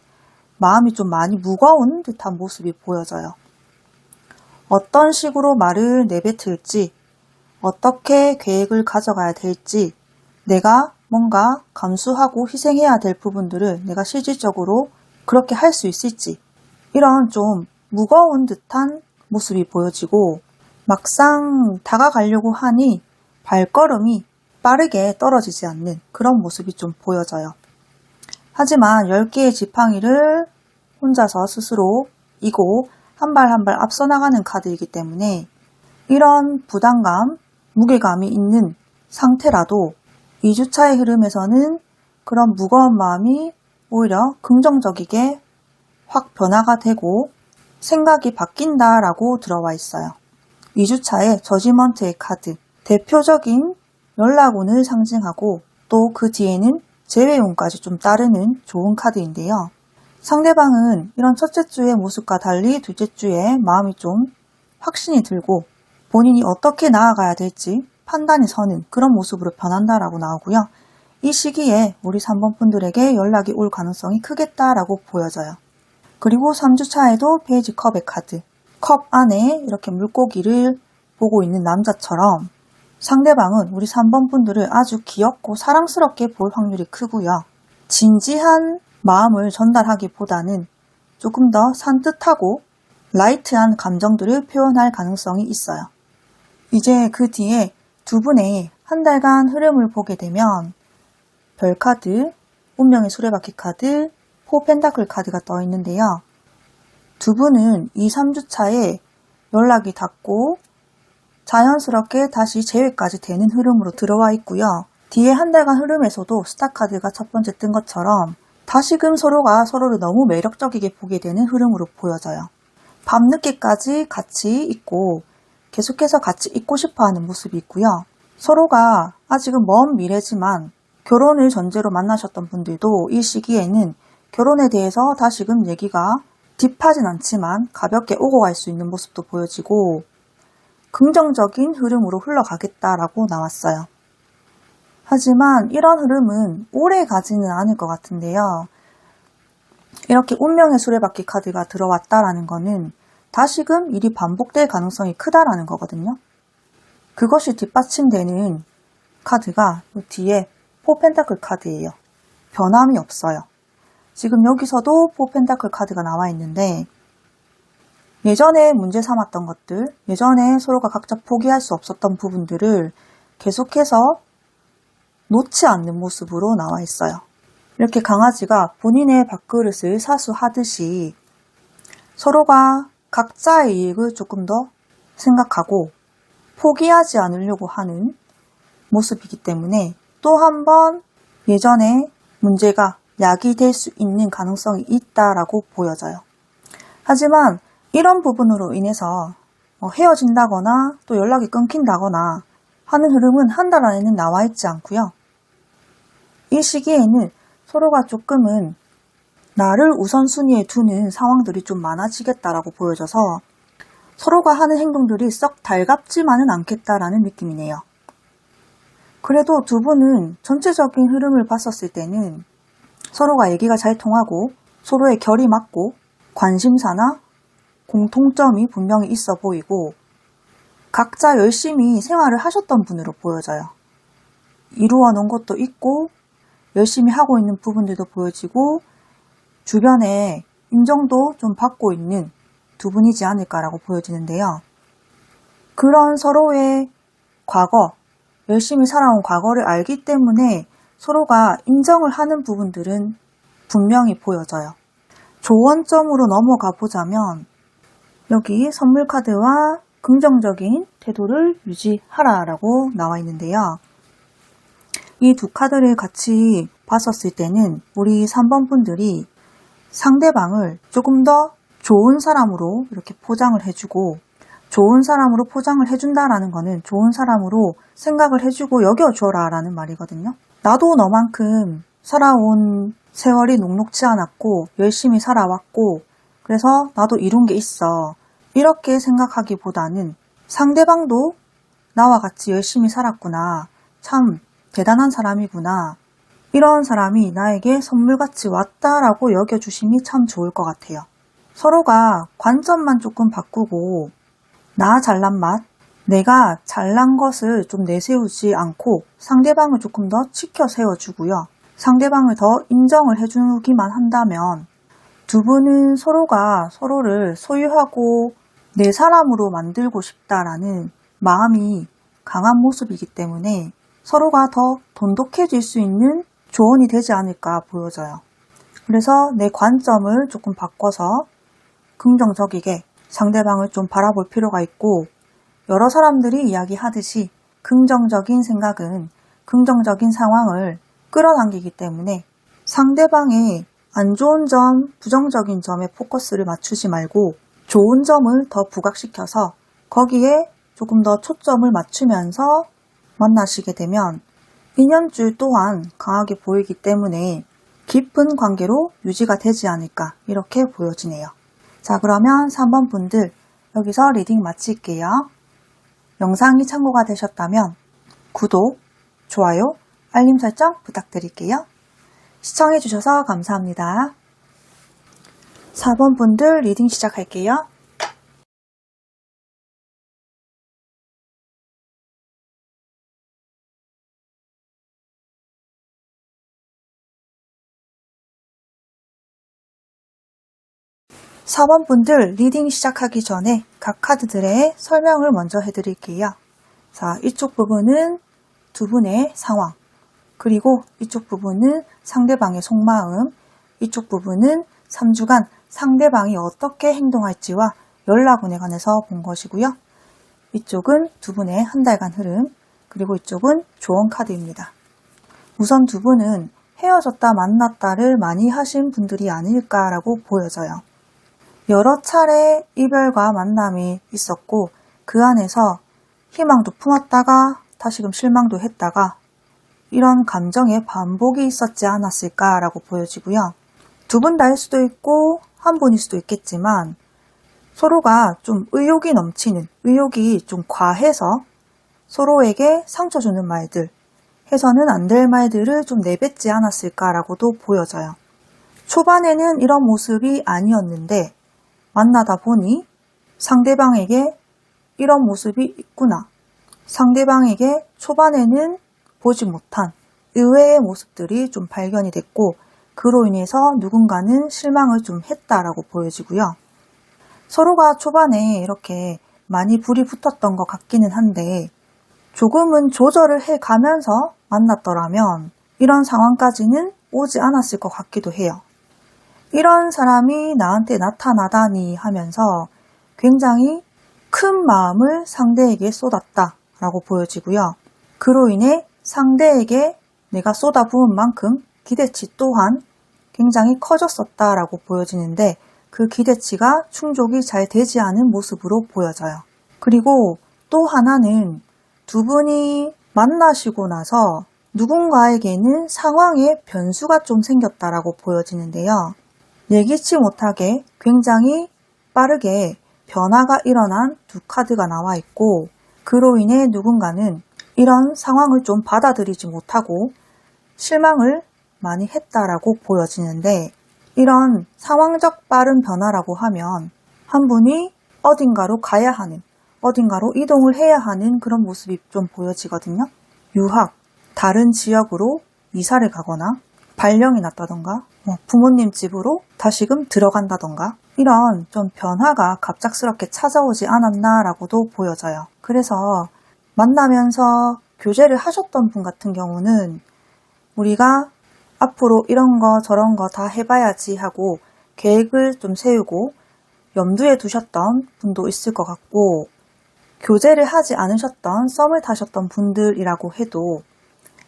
마음이 좀 많이 무거운 듯한 모습이 보여져요. 어떤 식으로 말을 내뱉을지, 어떻게 계획을 가져가야 될지, 내가 뭔가 감수하고 희생해야 될 부분들을 내가 실질적으로 그렇게 할 수 있을지, 이런 좀 무거운 듯한 모습이 보여지고 막상 다가가려고 하니 발걸음이 빠르게 떨어지지 않는 그런 모습이 좀 보여져요. 하지만 10개의 지팡이를 혼자서 스스로 이고 한 발 한 발 앞서 나가는 카드이기 때문에 이런 부담감, 무게감이 있는 상태라도 2주차의 흐름에서는 그런 무거운 마음이 오히려 긍정적이게 확 변화가 되고 생각이 바뀐다라고 들어와 있어요. 2주차의 저지먼트의 카드, 대표적인 연락운을 상징하고 또 그 뒤에는 재회운까지 좀 따르는 좋은 카드인데요. 상대방은 이런 첫째 주의 모습과 달리 둘째 주에 마음이 좀 확신이 들고 본인이 어떻게 나아가야 될지 판단이 서는 그런 모습으로 변한다라고 나오고요. 이 시기에 우리 3번 분들에게 연락이 올 가능성이 크겠다라고 보여져요. 그리고 3주차에도 페이지 컵의 카드, 컵 안에 이렇게 물고기를 보고 있는 남자처럼 상대방은 우리 3번 분들을 아주 귀엽고 사랑스럽게 볼 확률이 크고요. 진지한 마음을 전달하기보다는 조금 더 산뜻하고 라이트한 감정들을 표현할 가능성이 있어요. 이제 그 뒤에 두 분의 한 달간 흐름을 보게 되면 별카드, 운명의 수레바퀴 카드, 4펜타클 카드가 떠 있는데요. 두 분은 2, 3주 차에 연락이 닿고 자연스럽게 다시 재회까지 되는 흐름으로 들어와 있고요. 뒤에 한 달간 흐름에서도 스타카드가 첫 번째 뜬 것처럼 다시금 서로가 서로를 너무 매력적이게 보게 되는 흐름으로 보여져요. 밤늦게까지 같이 있고 계속해서 같이 있고 싶어하는 모습이 있고요. 서로가 아직은 먼 미래지만 결혼을 전제로 만나셨던 분들도 이 시기에는 결혼에 대해서 다시금 얘기가 딥하진 않지만 가볍게 오고 갈 수 있는 모습도 보여지고 긍정적인 흐름으로 흘러가겠다라고 나왔어요. 하지만 이런 흐름은 오래 가지는 않을 것 같은데요. 이렇게 운명의 수레바퀴 카드가 들어왔다라는 거는 다시금 일이 반복될 가능성이 크다라는 거거든요. 그것이 뒷받침되는 카드가 이 뒤에 4펜타클 카드예요. 변함이 없어요. 지금 여기서도 4펜타클 카드가 나와 있는데 예전에 문제 삼았던 것들, 예전에 서로가 각자 포기할 수 없었던 부분들을 계속해서 놓지 않는 모습으로 나와 있어요. 이렇게 강아지가 본인의 밥그릇을 사수하듯이 서로가 각자의 이익을 조금 더 생각하고 포기하지 않으려고 하는 모습이기 때문에 또 한 번 예전에 문제가 야기될 수 있는 가능성이 있다라고 보여져요. 하지만 이런 부분으로 인해서 헤어진다거나 또 연락이 끊긴다거나 하는 흐름은 한 달 안에는 나와 있지 않고요. 이 시기에는 서로가 조금은 나를 우선순위에 두는 상황들이 좀 많아지겠다라고 보여져서 서로가 하는 행동들이 썩 달갑지만은 않겠다라는 느낌이네요. 그래도 두 분은 전체적인 흐름을 봤었을 때는 서로가 얘기가 잘 통하고 서로의 결이 맞고 관심사나 공통점이 분명히 있어 보이고 각자 열심히 생활을 하셨던 분으로 보여져요. 이루어 놓은 것도 있고 열심히 하고 있는 부분들도 보여지고 주변에 인정도 좀 받고 있는 두 분이지 않을까라고 보여지는데요. 그런 서로의 과거, 열심히 살아온 과거를 알기 때문에 서로가 인정을 하는 부분들은 분명히 보여져요. 조언점으로 넘어가 보자면 여기 선물 카드와 긍정적인 태도를 유지하라라고 나와 있는데요. 이 두 카드를 같이 봤었을 때는 우리 3번 분들이 상대방을 조금 더 좋은 사람으로 이렇게 포장을 해주고 좋은 사람으로 포장을 해준다라는 거는 좋은 사람으로 생각을 해주고 여겨줘라 라는 말이거든요. 나도 너만큼 살아온 세월이 녹록지 않았고 열심히 살아왔고 그래서 나도 이룬 게 있어. 이렇게 생각하기보다는 상대방도 나와 같이 열심히 살았구나. 참 대단한 사람이구나. 이런 사람이 나에게 선물같이 왔다라고 여겨주심이 참 좋을 것 같아요. 서로가 관점만 조금 바꾸고 나 잘난 맛, 내가 잘난 것을 좀 내세우지 않고 상대방을 조금 더 치켜 세워주고요. 상대방을 더 인정을 해주기만 한다면 두 분은 서로가 서로를 소유하고 내 사람으로 만들고 싶다라는 마음이 강한 모습이기 때문에 서로가 더 돈독해질 수 있는 조언이 되지 않을까 보여져요. 그래서 내 관점을 조금 바꿔서 긍정적이게 상대방을 좀 바라볼 필요가 있고 여러 사람들이 이야기하듯이 긍정적인 생각은 긍정적인 상황을 끌어당기기 때문에 상대방의 안 좋은 점, 부정적인 점에 포커스를 맞추지 말고 좋은 점을 더 부각시켜서 거기에 조금 더 초점을 맞추면서 만나시게 되면 인연줄 또한 강하게 보이기 때문에 깊은 관계로 유지가 되지 않을까 이렇게 보여지네요. 자, 그러면 3번 분들 여기서 리딩 마칠게요. 영상이 참고가 되셨다면 구독, 좋아요, 알림 설정 부탁드릴게요. 시청해주셔서 감사합니다. 4번 분들 리딩 시작할게요. (4번) 분들 리딩 시작하기 전에 각 카드들의 설명을 먼저 해드릴게요. 자, 이쪽 부분은 두 분의 상황, 그리고 이쪽 부분은 상대방의 속마음, 이쪽 부분은 3주간 상대방이 어떻게 행동할지와 연락운에 관해서 본 것이고요. 이쪽은 두 분의 한 달간 흐름, 그리고 이쪽은 조언 카드입니다. 우선 두 분은 헤어졌다 만났다를 많이 하신 분들이 아닐까라고 보여져요. 여러 차례 이별과 만남이 있었고 그 안에서 희망도 품었다가 다시금 실망도 했다가 이런 감정의 반복이 있었지 않았을까라고 보여지고요. 두 분 다일 수도 있고 한 분일 수도 있겠지만 서로가 좀 의욕이 넘치는, 의욕이 좀 과해서 서로에게 상처 주는 말들, 해서는 안 될 말들을 좀 내뱉지 않았을까라고도 보여져요. 초반에는 이런 모습이 아니었는데 만나다 보니 상대방에게 이런 모습이 있구나. 상대방에게 초반에는 보지 못한 의외의 모습들이 좀 발견이 됐고 그로 인해서 누군가는 실망을 좀 했다라고 보여지고요. 서로가 초반에 이렇게 많이 불이 붙었던 것 같기는 한데 조금은 조절을 해가면서 만났더라면 이런 상황까지는 오지 않았을 것 같기도 해요. 이런 사람이 나한테 나타나다니 하면서 굉장히 큰 마음을 상대에게 쏟았다라고 보여지고요. 그로 인해 상대에게 내가 쏟아부은 만큼 기대치 또한 굉장히 커졌었다라고 보여지는데 그 기대치가 충족이 잘 되지 않은 모습으로 보여져요. 그리고 또 하나는 두 분이 만나시고 나서 누군가에게는 상황에 변수가 좀 생겼다라고 보여지는데요. 예기치 못하게 굉장히 빠르게 변화가 일어난 두 카드가 나와 있고 그로 인해 누군가는 이런 상황을 좀 받아들이지 못하고 실망을 많이 했다라고 보여지는데 이런 상황적 빠른 변화라고 하면 한 분이 어딘가로 가야 하는, 어딘가로 이동을 해야 하는 그런 모습이 좀 보여지거든요. 유학, 다른 지역으로 이사를 가거나 발령이 났다던가 부모님 집으로 다시금 들어간다던가 이런 좀 변화가 갑작스럽게 찾아오지 않았나라고도 보여져요. 그래서 만나면서 교제를 하셨던 분 같은 경우는 우리가 앞으로 이런 거 저런 거 다 해봐야지 하고 계획을 좀 세우고 염두에 두셨던 분도 있을 것 같고 교제를 하지 않으셨던 썸을 타셨던 분들이라고 해도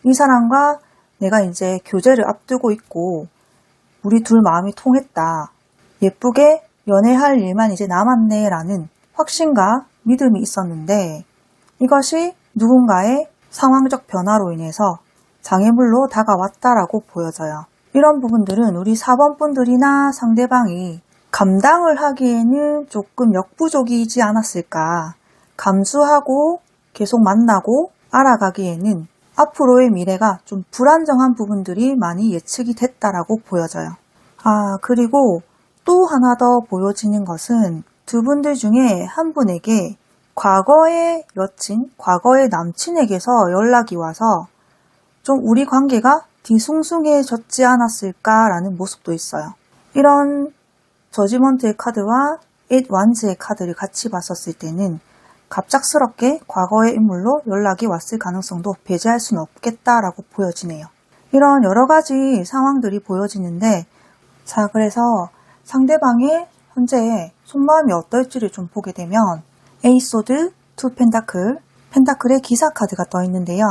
이 사람과 내가 이제 교제를 앞두고 있고 우리 둘 마음이 통했다. 예쁘게 연애할 일만 이제 남았네 라는 확신과 믿음이 있었는데 이것이 누군가의 상황적 변화로 인해서 장애물로 다가왔다라고 보여져요. 이런 부분들은 우리 4번 분들이나 상대방이 감당을 하기에는 조금 역부족이지 않았을까. 감수하고 계속 만나고 알아가기에는 앞으로의 미래가 좀 불안정한 부분들이 많이 예측이 됐다라고 보여져요. 그리고 또 하나 더 보여지는 것은 두 분들 중에 한 분에게 과거의 여친, 과거의 남친에게서 연락이 와서 좀 우리 관계가 뒤숭숭해졌지 않았을까라는 모습도 있어요. 이런 저지먼트의 카드와 8 완즈의 카드를 같이 봤었을 때는 갑작스럽게 과거의 인물로 연락이 왔을 가능성도 배제할 수는 없겠다라고 보여지네요. 이런 여러 가지 상황들이 보여지는데 자, 그래서 상대방의 현재 속마음이 어떨지를 좀 보게 되면 에이소드, 투 펜타클, 펜타클의 기사 카드가 떠 있는데요.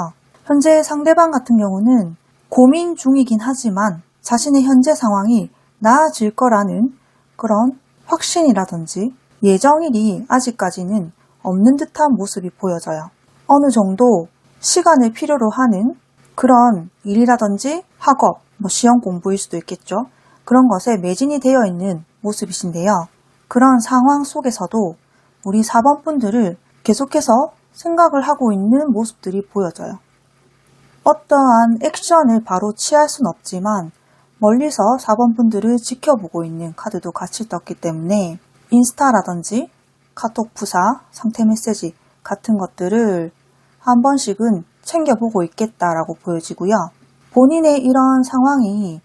현재 상대방 같은 경우는 고민 중이긴 하지만 자신의 현재 상황이 나아질 거라는 그런 확신이라든지 예정일이 아직까지는 없는 듯한 모습이 보여져요. 어느 정도 시간을 필요로 하는 그런 일이라든지 학업, 시험 공부일 수도 있겠죠. 그런 것에 매진이 되어 있는 모습이신데요. 그런 상황 속에서도 우리 4번 분들을 계속해서 생각을 하고 있는 모습들이 보여져요. 어떠한 액션을 바로 취할 순 없지만 멀리서 4번 분들을 지켜보고 있는 카드도 같이 떴기 때문에 인스타라든지 카톡 부사, 상태 메시지 같은 것들을 한 번씩은 챙겨보고 있겠다라고 보여지고요. 본인의 이런 상황이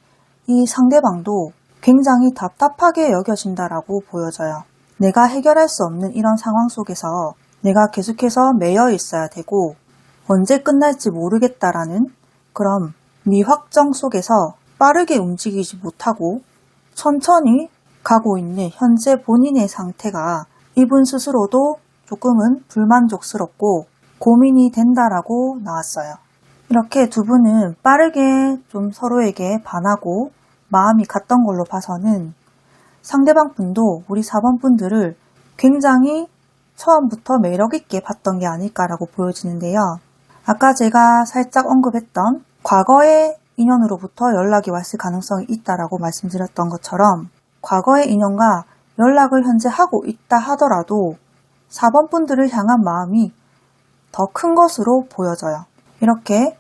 이 상대방도 굉장히 답답하게 여겨진다라고 보여져요. 내가 해결할 수 없는 이런 상황 속에서 내가 계속해서 매여 있어야 되고 언제 끝날지 모르겠다라는 그런 미확정 속에서 빠르게 움직이지 못하고 천천히 가고 있는 현재 본인의 상태가 이분 스스로도 조금은 불만족스럽고 고민이 된다라고 나왔어요. 이렇게 두 분은 빠르게 좀 서로에게 반하고 마음이 갔던 걸로 봐서는 상대방 분도 우리 4번 분들을 굉장히 처음부터 매력있게 봤던 게 아닐까라고 보여지는데요. 아까 제가 살짝 언급했던 과거의 인연으로부터 연락이 왔을 가능성이 있다라고 말씀드렸던 것처럼 과거의 인연과 연락을 현재 하고 있다 하더라도 4번 분들을 향한 마음이 더 큰 것으로 보여져요. 이렇게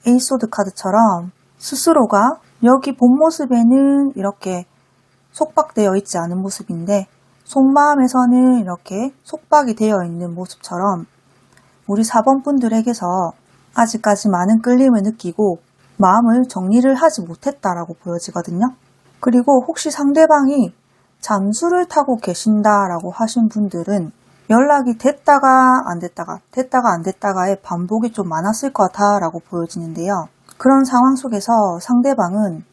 에이소드 카드처럼 스스로가 여기 본 모습에는 이렇게 속박되어 있지 않은 모습인데 속마음에서는 이렇게 속박이 되어 있는 모습처럼 우리 4번 분들에게서 아직까지 많은 끌림을 느끼고 마음을 정리를 하지 못했다라고 보여지거든요. 그리고 혹시 상대방이 잠수를 타고 계신다라고 하신 분들은 연락이 됐다가 안 됐다가의 반복이 좀 많았을 것 같다라고 보여지는데요. 그런 상황 속에서 상대방은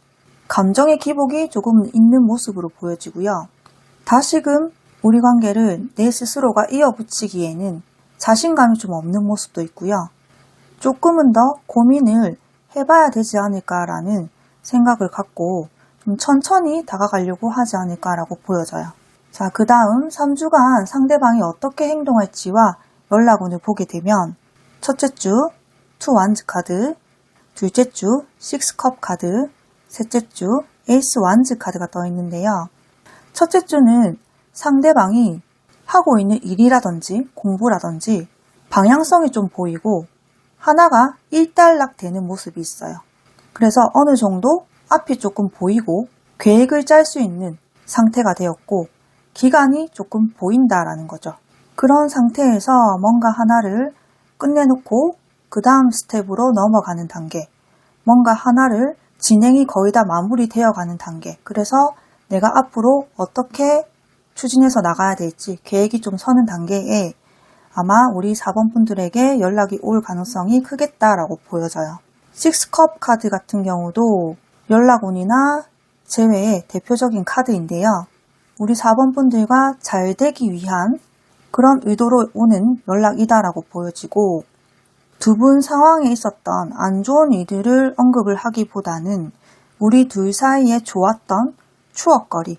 감정의 기복이 조금 있는 모습으로 보여지고요. 다시금 우리 관계를 내 스스로가 이어붙이기에는 자신감이 좀 없는 모습도 있고요. 조금은 더 고민을 해봐야 되지 않을까라는 생각을 갖고 좀 천천히 다가가려고 하지 않을까라고 보여져요. 자, 그 다음 3주간 상대방이 어떻게 행동할지와 연락운을 보게 되면 첫째 주 2 완즈 카드, 둘째 주 6 컵 카드, 셋째 주 에이스 완즈 카드가 떠 있는데요. 첫째 주는 상대방이 하고 있는 일이라든지 공부라든지 방향성이 좀 보이고 하나가 일단락 되는 모습이 있어요. 그래서 어느 정도 앞이 조금 보이고 계획을 짤 수 있는 상태가 되었고 기간이 조금 보인다라는 거죠. 그런 상태에서 뭔가 하나를 끝내놓고 그 다음 스텝으로 넘어가는 단계, 뭔가 하나를 진행이 거의 다 마무리되어 가는 단계, 그래서 내가 앞으로 어떻게 추진해서 나가야 될지 계획이 좀 서는 단계에 아마 우리 4번 분들에게 연락이 올 가능성이 크겠다라고 보여져요. 6컵 카드 같은 경우도 연락운이나 재회의 대표적인 카드인데요. 우리 4번 분들과 잘 되기 위한 그런 의도로 오는 연락이다라고 보여지고 두 분 상황에 있었던 안 좋은 일들을 언급을 하기보다는 우리 둘 사이에 좋았던 추억거리,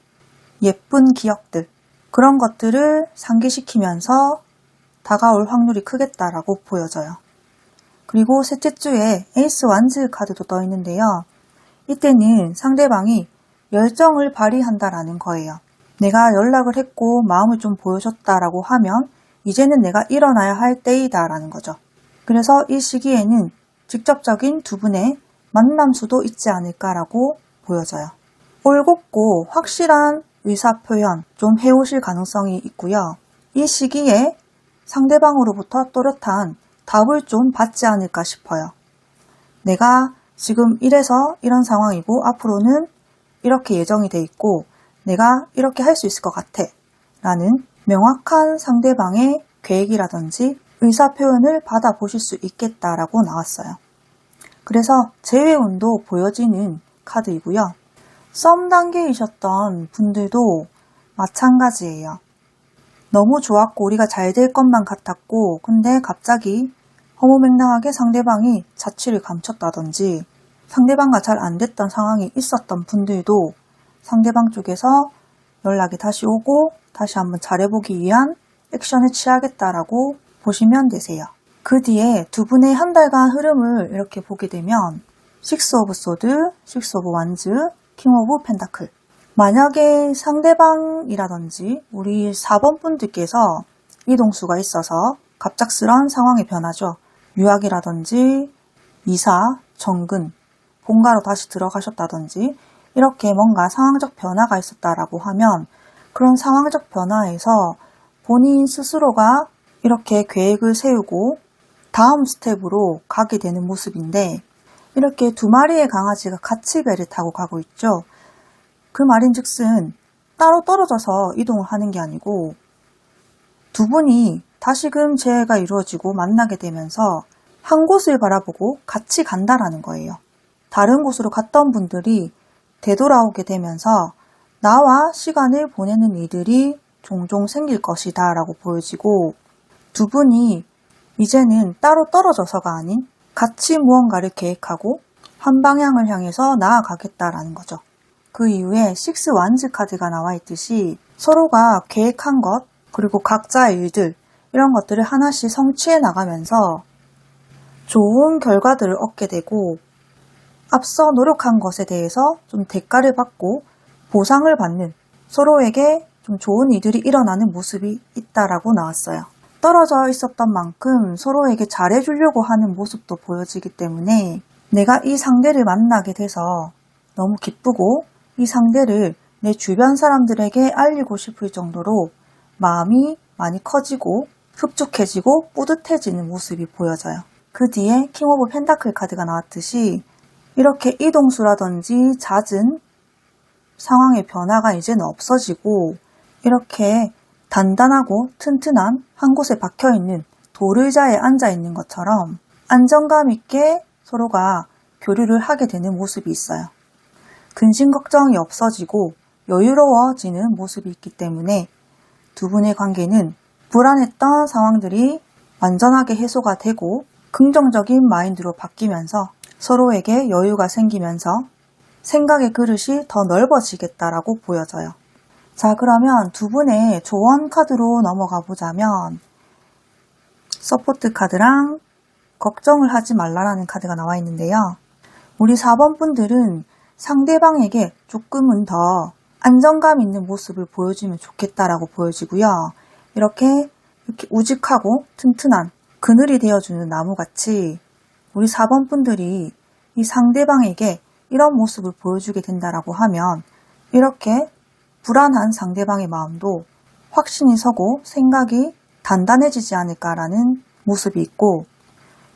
예쁜 기억들 그런 것들을 상기시키면서 다가올 확률이 크겠다라고 보여져요. 그리고 셋째 주에 에이스 완즈 카드도 떠 있는데요. 이때는 상대방이 열정을 발휘한다라는 거예요. 내가 연락을 했고 마음을 좀 보여줬다라고 하면 이제는 내가 일어나야 할 때이다라는 거죠. 그래서 이 시기에는 직접적인 두 분의 만남 수도 있지 않을까라고 보여져요. 올곧고 확실한 의사표현 좀 해오실 가능성이 있고요. 이 시기에 상대방으로부터 또렷한 답을 좀 받지 않을까 싶어요. 내가 지금 이래서 이런 상황이고 앞으로는 이렇게 예정이 돼 있고 내가 이렇게 할 수 있을 것 같아 라는 명확한 상대방의 계획이라든지 의사표현을 받아보실 수 있겠다라고 나왔어요. 그래서 재회운도 보여지는 카드이고요. 썸 단계이셨던 분들도 마찬가지예요. 너무 좋았고 우리가 잘 될 것만 같았고 근데 갑자기 허무맹랑하게 상대방이 자취를 감췄다든지 상대방과 잘 안 됐던 상황이 있었던 분들도 상대방 쪽에서 연락이 다시 오고 다시 한번 잘해보기 위한 액션을 취하겠다라고 보시면 되세요. 그 뒤에 두 분의 한 달간 흐름을 이렇게 보게 되면 6 오브 소드, 6 오브 완즈, 킹 오브 펜타클 만약에 상대방이라든지 우리 4번 분들께서 이동수가 있어서 갑작스러운 상황이 변하죠. 유학이라든지 이사, 정근, 본가로 다시 들어가셨다든지 이렇게 뭔가 상황적 변화가 있었다라고 하면 그런 상황적 변화에서 본인 스스로가 이렇게 계획을 세우고 다음 스텝으로 가게 되는 모습인데 이렇게 두 마리의 강아지가 같이 배를 타고 가고 있죠. 그 말인즉슨 따로 떨어져서 이동을 하는 게 아니고 두 분이 다시금 재회가 이루어지고 만나게 되면서 한 곳을 바라보고 같이 간다라는 거예요. 다른 곳으로 갔던 분들이 되돌아오게 되면서 나와 시간을 보내는 일들이 종종 생길 것이다 라고 보여지고, 두 분이 이제는 따로 떨어져서가 아닌 같이 무언가를 계획하고 한 방향을 향해서 나아가겠다라는 거죠. 그 이후에 식스 완즈 카드가 나와 있듯이 서로가 계획한 것, 그리고 각자의 일들, 이런 것들을 하나씩 성취해 나가면서 좋은 결과들을 얻게 되고, 앞서 노력한 것에 대해서 좀 대가를 받고 보상을 받는, 서로에게 좀 좋은 일들이 일어나는 모습이 있다라고 나왔어요. 떨어져 있었던 만큼 서로에게 잘해주려고 하는 모습도 보여지기 때문에 내가 이 상대를 만나게 돼서 너무 기쁘고 이 상대를 내 주변 사람들에게 알리고 싶을 정도로 마음이 많이 커지고 흡족해지고 뿌듯해지는 모습이 보여져요. 그 뒤에 킹 오브 펜타클 카드가 나왔듯이 이렇게 이동수라든지 잦은 상황의 변화가 이제는 없어지고, 이렇게 단단하고 튼튼한 한 곳에 박혀있는 돌의자에 앉아있는 것처럼 안정감 있게 서로가 교류를 하게 되는 모습이 있어요. 근심 걱정이 없어지고 여유로워지는 모습이 있기 때문에 두 분의 관계는 불안했던 상황들이 완전하게 해소가 되고 긍정적인 마인드로 바뀌면서 서로에게 여유가 생기면서 생각의 그릇이 더 넓어지겠다라고 보여져요. 자, 그러면 두 분의 조언 카드로 넘어가 보자면 서포트 카드랑 걱정을 하지 말라라는 카드가 나와 있는데요. 우리 4번 분들은 상대방에게 조금은 더 안정감 있는 모습을 보여주면 좋겠다라고 보여지고요. 이렇게 우직하고 튼튼한 그늘이 되어주는 나무같이 우리 4번 분들이 이 상대방에게 이런 모습을 보여주게 된다라고 하면 이렇게 불안한 상대방의 마음도 확신이 서고 생각이 단단해지지 않을까라는 모습이 있고,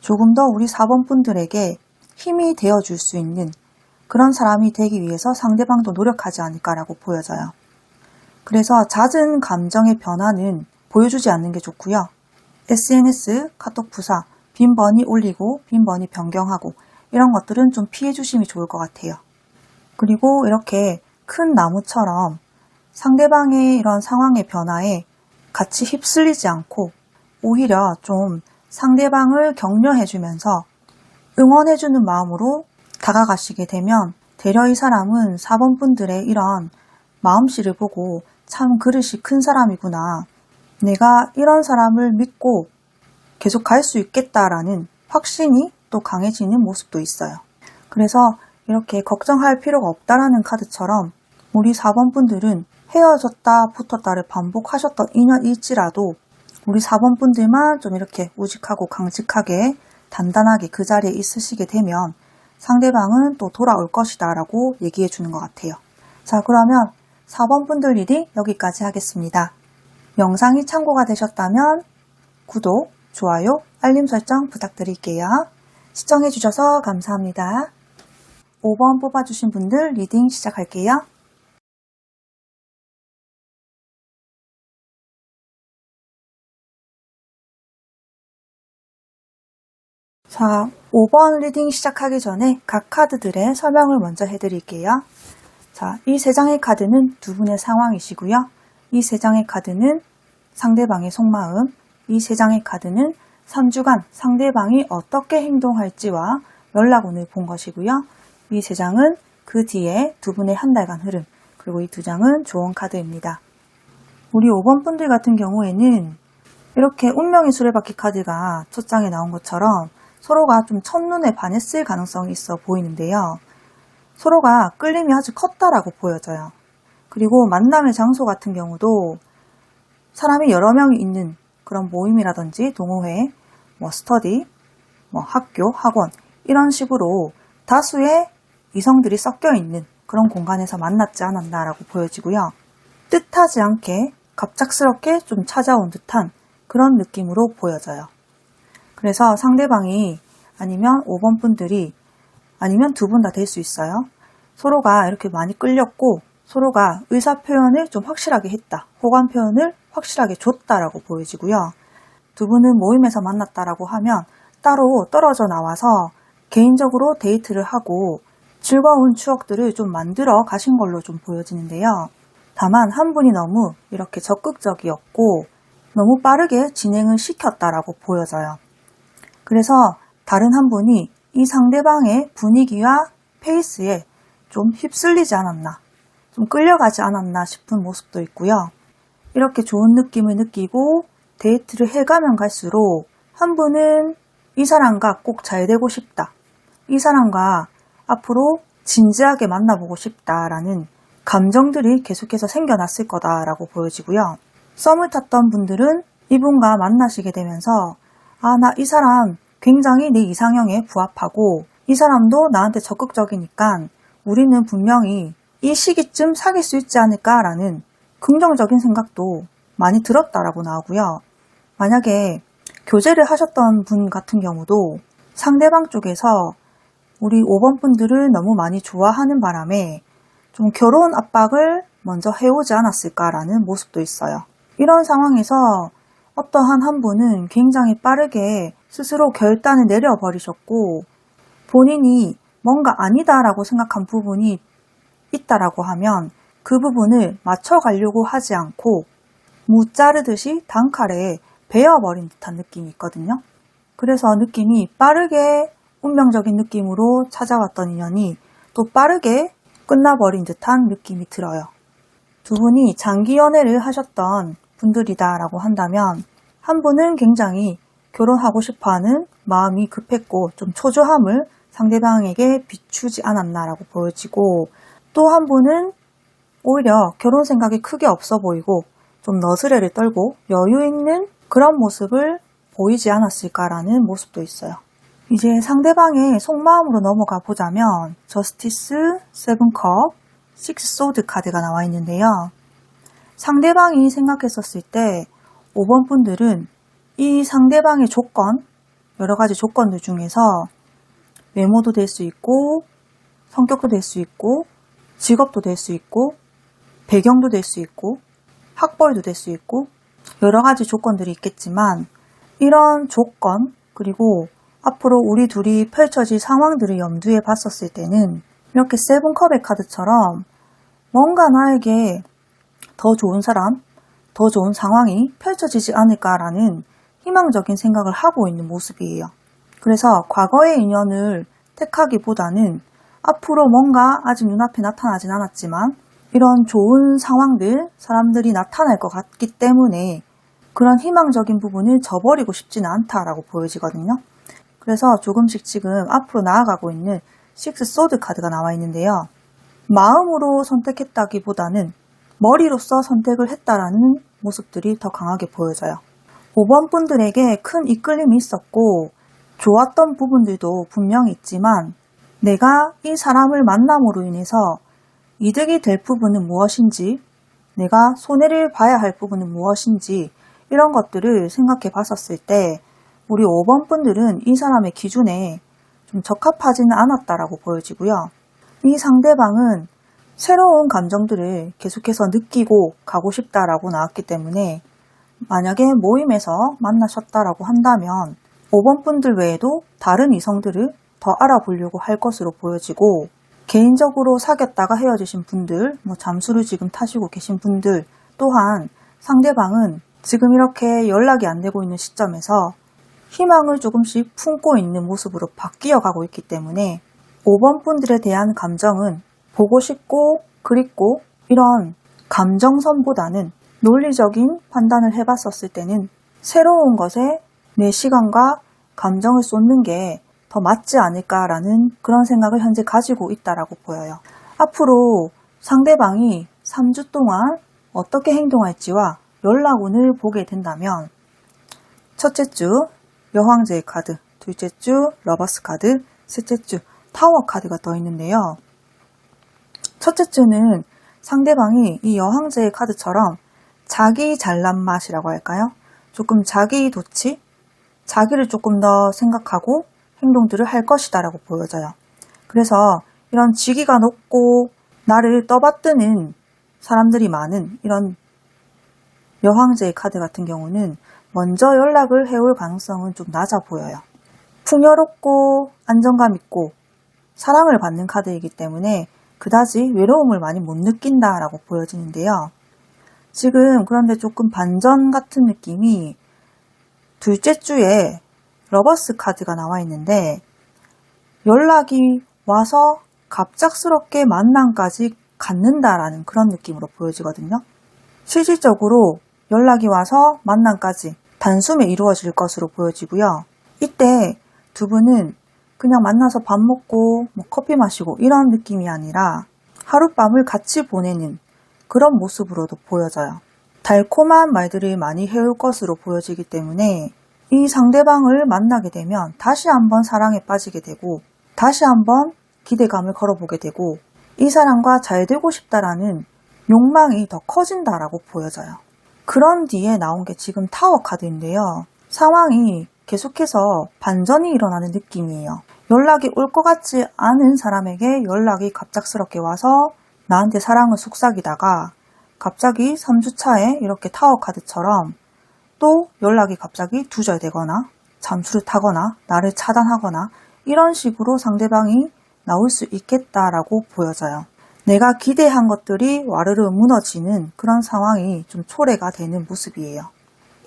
조금 더 우리 4번 분들에게 힘이 되어줄 수 있는 그런 사람이 되기 위해서 상대방도 노력하지 않을까라고 보여져요. 그래서 잦은 감정의 변화는 보여주지 않는 게 좋고요. SNS, 카톡 부사, 빈번히 올리고 빈번히 변경하고 이런 것들은 좀 피해 주심이 좋을 것 같아요. 그리고 이렇게 큰 나무처럼 상대방의 이런 상황의 변화에 같이 휩쓸리지 않고 오히려 좀 상대방을 격려해주면서 응원해주는 마음으로 다가가시게 되면 되려 이 사람은 4번 분들의 이런 마음씨를 보고 참 그릇이 큰 사람이구나, 내가 이런 사람을 믿고 계속 갈 수 있겠다라는 확신이 또 강해지는 모습도 있어요. 그래서 이렇게 걱정할 필요가 없다라는 카드처럼 우리 4번 분들은 헤어졌다 붙었다를 반복하셨던 인연일지라도 우리 4번 분들만 좀 이렇게 우직하고 강직하게 단단하게 그 자리에 있으시게 되면 상대방은 또 돌아올 것이다 라고 얘기해 주는 것 같아요. 자, 그러면 4번 분들 리딩 여기까지 하겠습니다. 영상이 참고가 되셨다면 구독, 좋아요, 알림 설정 부탁드릴게요. 시청해 주셔서 감사합니다. 5번 뽑아주신 분들 리딩 시작할게요. 자, 5번 리딩 시작하기 전에 각 카드들의 설명을 먼저 해드릴게요. 자, 이 3장의 카드는 두 분의 상황이시고요. 이 3장의 카드는 상대방의 속마음, 이 3장의 카드는 3주간 상대방이 어떻게 행동할지와 연락운을 본 것이고요. 이 3장은 그 뒤에 두 분의 한 달간 흐름, 그리고 이 2장은 조언 카드입니다. 우리 5번 분들 같은 경우에는 이렇게 운명의 수레바퀴 카드가 첫 장에 나온 것처럼 서로가 좀 첫눈에 반했을 가능성이 있어 보이는데요. 서로가 끌림이 아주 컸다라고 보여져요. 그리고 만남의 장소 같은 경우도 사람이 여러 명이 있는 그런 모임이라든지 동호회, 스터디, 학교, 학원 이런 식으로 다수의 이성들이 섞여 있는 그런 공간에서 만났지 않았나라고 보여지고요. 뜻하지 않게 갑작스럽게 좀 찾아온 듯한 그런 느낌으로 보여져요. 그래서 상대방이 아니면 5번 분들이 아니면 두 분 다 될 수 있어요. 서로가 이렇게 많이 끌렸고 서로가 의사 표현을 좀 확실하게 했다. 호감 표현을 확실하게 줬다라고 보여지고요. 두 분은 모임에서 만났다라고 하면 따로 떨어져 나와서 개인적으로 데이트를 하고 즐거운 추억들을 좀 만들어 가신 걸로 좀 보여지는데요. 다만 한 분이 너무 이렇게 적극적이었고 너무 빠르게 진행을 시켰다라고 보여져요. 그래서 다른 한 분이 이 상대방의 분위기와 페이스에 좀 휩쓸리지 않았나, 좀 끌려가지 않았나 싶은 모습도 있고요. 이렇게 좋은 느낌을 느끼고 데이트를 해가면 갈수록 한 분은 이 사람과 꼭 잘 되고 싶다, 이 사람과 앞으로 진지하게 만나보고 싶다라는 감정들이 계속해서 생겨났을 거다라고 보여지고요. 썸을 탔던 분들은 이분과 만나시게 되면서 나 이 사람 굉장히 내 이상형에 부합하고 이 사람도 나한테 적극적이니까 우리는 분명히 이 시기쯤 사귈 수 있지 않을까라는 긍정적인 생각도 많이 들었다라고 나오고요. 만약에 교제를 하셨던 분 같은 경우도 상대방 쪽에서 우리 5번 분들을 너무 많이 좋아하는 바람에 좀 결혼 압박을 먼저 해오지 않았을까라는 모습도 있어요. 이런 상황에서 어떠한 한 분은 굉장히 빠르게 스스로 결단을 내려버리셨고 본인이 뭔가 아니다라고 생각한 부분이 있다라고 하면 그 부분을 맞춰가려고 하지 않고 무 자르듯이 단칼에 베어버린 듯한 느낌이 있거든요. 그래서 느낌이 빠르게 운명적인 느낌으로 찾아왔던 인연이 또 빠르게 끝나버린 듯한 느낌이 들어요. 두 분이 장기 연애를 하셨던 분들이다라고 한다면 한 분은 굉장히 결혼하고 싶어하는 마음이 급했고 좀 초조함을 상대방에게 비추지 않았나라고 보여지고 또 한 분은 오히려 결혼 생각이 크게 없어 보이고 좀 너스레를 떨고 여유 있는 그런 모습을 보이지 않았을까라는 모습도 있어요. 이제 상대방의 속마음으로 넘어가 보자면 저스티스, 세븐컵, 식스소드 카드가 나와 있는데요. 상대방이 생각했었을 때 5번 분들은 이 상대방의 조건, 여러 가지 조건들 중에서 외모도 될 수 있고 성격도 될 수 있고 직업도 될 수 있고 배경도 될 수 있고 학벌도 될 수 있고 여러 가지 조건들이 있겠지만 이런 조건 그리고 앞으로 우리 둘이 펼쳐질 상황들을 염두에 봤었을 때는 이렇게 세븐컵의 카드처럼 뭔가 나에게 더 좋은 사람, 더 좋은 상황이 펼쳐지지 않을까라는 희망적인 생각을 하고 있는 모습이에요. 그래서 과거의 인연을 택하기보다는 앞으로 뭔가 아직 눈앞에 나타나진 않았지만 이런 좋은 상황들, 사람들이 나타날 것 같기 때문에 그런 희망적인 부분을 저버리고 싶지는 않다라고 보여지거든요. 그래서 조금씩 지금 앞으로 나아가고 있는 식스 소드 카드가 나와 있는데요. 마음으로 선택했다기보다는 머리로써 선택을 했다라는 모습들이 더 강하게 보여져요. 5번 분들에게 큰 이끌림이 있었고 좋았던 부분들도 분명히 있지만 내가 이 사람을 만남으로 인해서 이득이 될 부분은 무엇인지, 내가 손해를 봐야 할 부분은 무엇인지 이런 것들을 생각해 봤었을 때 우리 5번 분들은 이 사람의 기준에 좀 적합하지는 않았다라고 보여지고요. 이 상대방은 새로운 감정들을 계속해서 느끼고 가고 싶다라고 나왔기 때문에 만약에 모임에서 만나셨다라고 한다면 5번 분들 외에도 다른 이성들을 더 알아보려고 할 것으로 보여지고 개인적으로 사귀었다가 헤어지신 분들, 잠수를 지금 타시고 계신 분들 또한 상대방은 지금 이렇게 연락이 안 되고 있는 시점에서 희망을 조금씩 품고 있는 모습으로 바뀌어 가고 있기 때문에 5번 분들에 대한 감정은 보고 싶고 그립고 이런 감정선보다는 논리적인 판단을 해봤었을 때는 새로운 것에 내 시간과 감정을 쏟는 게 더 맞지 않을까라는 그런 생각을 현재 가지고 있다라고 보여요. 앞으로 상대방이 3주 동안 어떻게 행동할지와 연락운을 보게 된다면 첫째 주 여황제의 카드, 둘째 주 러버스 카드, 셋째 주 타워 카드가 떠 있는데요. 첫째 주는 상대방이 이 여황제의 카드처럼 자기 잘난 맛이라고 할까요? 조금 자기 도취, 자기를 조금 더 생각하고 행동들을 할 것이다 라고 보여져요. 그래서 이런 지기가 높고 나를 떠받드는 사람들이 많은 이런 여황제의 카드 같은 경우는 먼저 연락을 해올 가능성은 좀 낮아 보여요. 풍요롭고 안정감 있고 사랑을 받는 카드이기 때문에 그다지 외로움을 많이 못 느낀다라고 보여지는데요. 지금 그런데 조금 반전 같은 느낌이 둘째 주에 러버스 카드가 나와 있는데 연락이 와서 갑작스럽게 만남까지 갖는다라는 그런 느낌으로 보여지거든요. 실질적으로 연락이 와서 만남까지 단숨에 이루어질 것으로 보여지고요. 이때 두 분은 그냥 만나서 밥 먹고 커피 마시고 이런 느낌이 아니라 하룻밤을 같이 보내는 그런 모습으로도 보여져요. 달콤한 말들을 많이 해올 것으로 보여지기 때문에 이 상대방을 만나게 되면 다시 한번 사랑에 빠지게 되고 다시 한번 기대감을 걸어보게 되고 이 사람과 잘 되고 싶다라는 욕망이 더 커진다라고 보여져요. 그런 뒤에 나온 게 지금 타워 카드인데요. 상황이 계속해서 반전이 일어나는 느낌이에요. 연락이 올 것 같지 않은 사람에게 연락이 갑작스럽게 와서 나한테 사랑을 속삭이다가 갑자기 3주차에 이렇게 타워 카드처럼 또 연락이 갑자기 두절되거나 잠수를 타거나 나를 차단하거나 이런 식으로 상대방이 나올 수 있겠다라고 보여져요. 내가 기대한 것들이 와르르 무너지는 그런 상황이 좀 초래가 되는 모습이에요.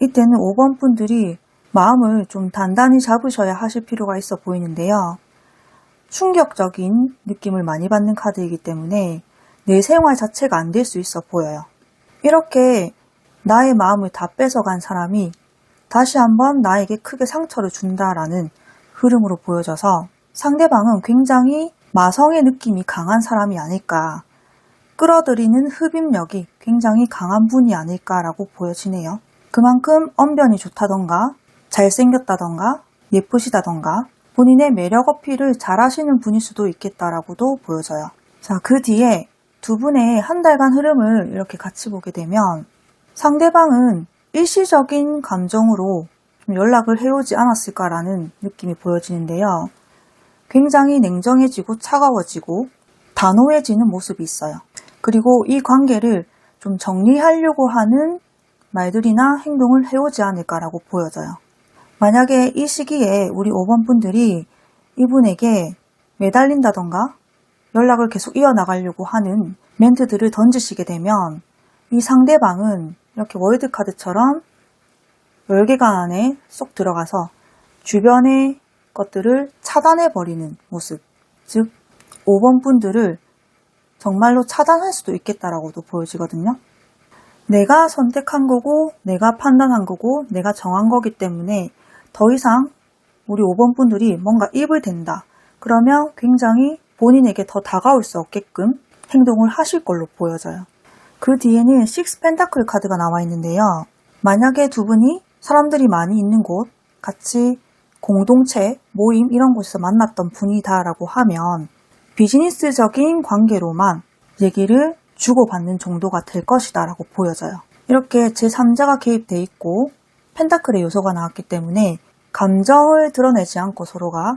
이때는 5번 분들이 마음을 좀 단단히 잡으셔야 하실 필요가 있어 보이는데요. 충격적인 느낌을 많이 받는 카드이기 때문에 내 생활 자체가 안 될 수 있어 보여요. 이렇게 나의 마음을 다 뺏어간 사람이 다시 한번 나에게 크게 상처를 준다라는 흐름으로 보여져서 상대방은 굉장히 마성의 느낌이 강한 사람이 아닐까, 끌어들이는 흡입력이 굉장히 강한 분이 아닐까라고 보여지네요. 그만큼 언변이 좋다던가 잘생겼다던가 예쁘시다던가 본인의 매력 어필을 잘하시는 분일 수도 있겠다라고도 보여져요. 자, 그 뒤에 두 분의 한 달간 흐름을 이렇게 같이 보게 되면 상대방은 일시적인 감정으로 좀 연락을 해오지 않았을까라는 느낌이 보여지는데요. 굉장히 냉정해지고 차가워지고 단호해지는 모습이 있어요. 그리고 이 관계를 좀 정리하려고 하는 말들이나 행동을 해오지 않을까라고 보여져요. 만약에 이 시기에 우리 5번 분들이 이분에게 매달린다던가 연락을 계속 이어나가려고 하는 멘트들을 던지시게 되면 이 상대방은 이렇게 월드카드처럼 열개간 안에 쏙 들어가서 주변의 것들을 차단해버리는 모습, 즉 5번 분들을 정말로 차단할 수도 있겠다라고도 보여지거든요. 내가 선택한 거고 내가 판단한 거고 내가 정한 거기 때문에 더 이상 우리 5번 분들이 뭔가 입을 댄다. 그러면 굉장히 본인에게 더 다가올 수 없게끔 행동을 하실 걸로 보여져요. 그 뒤에는 6 펜타클 카드가 나와 있는데요. 만약에 두 분이 사람들이 많이 있는 곳, 같이 공동체, 모임 이런 곳에서 만났던 분이다라고 하면 비즈니스적인 관계로만 얘기를 주고받는 정도가 될 것이다 라고 보여져요. 이렇게 제3자가 개입돼 있고 펜타클의 요소가 나왔기 때문에 감정을 드러내지 않고 서로가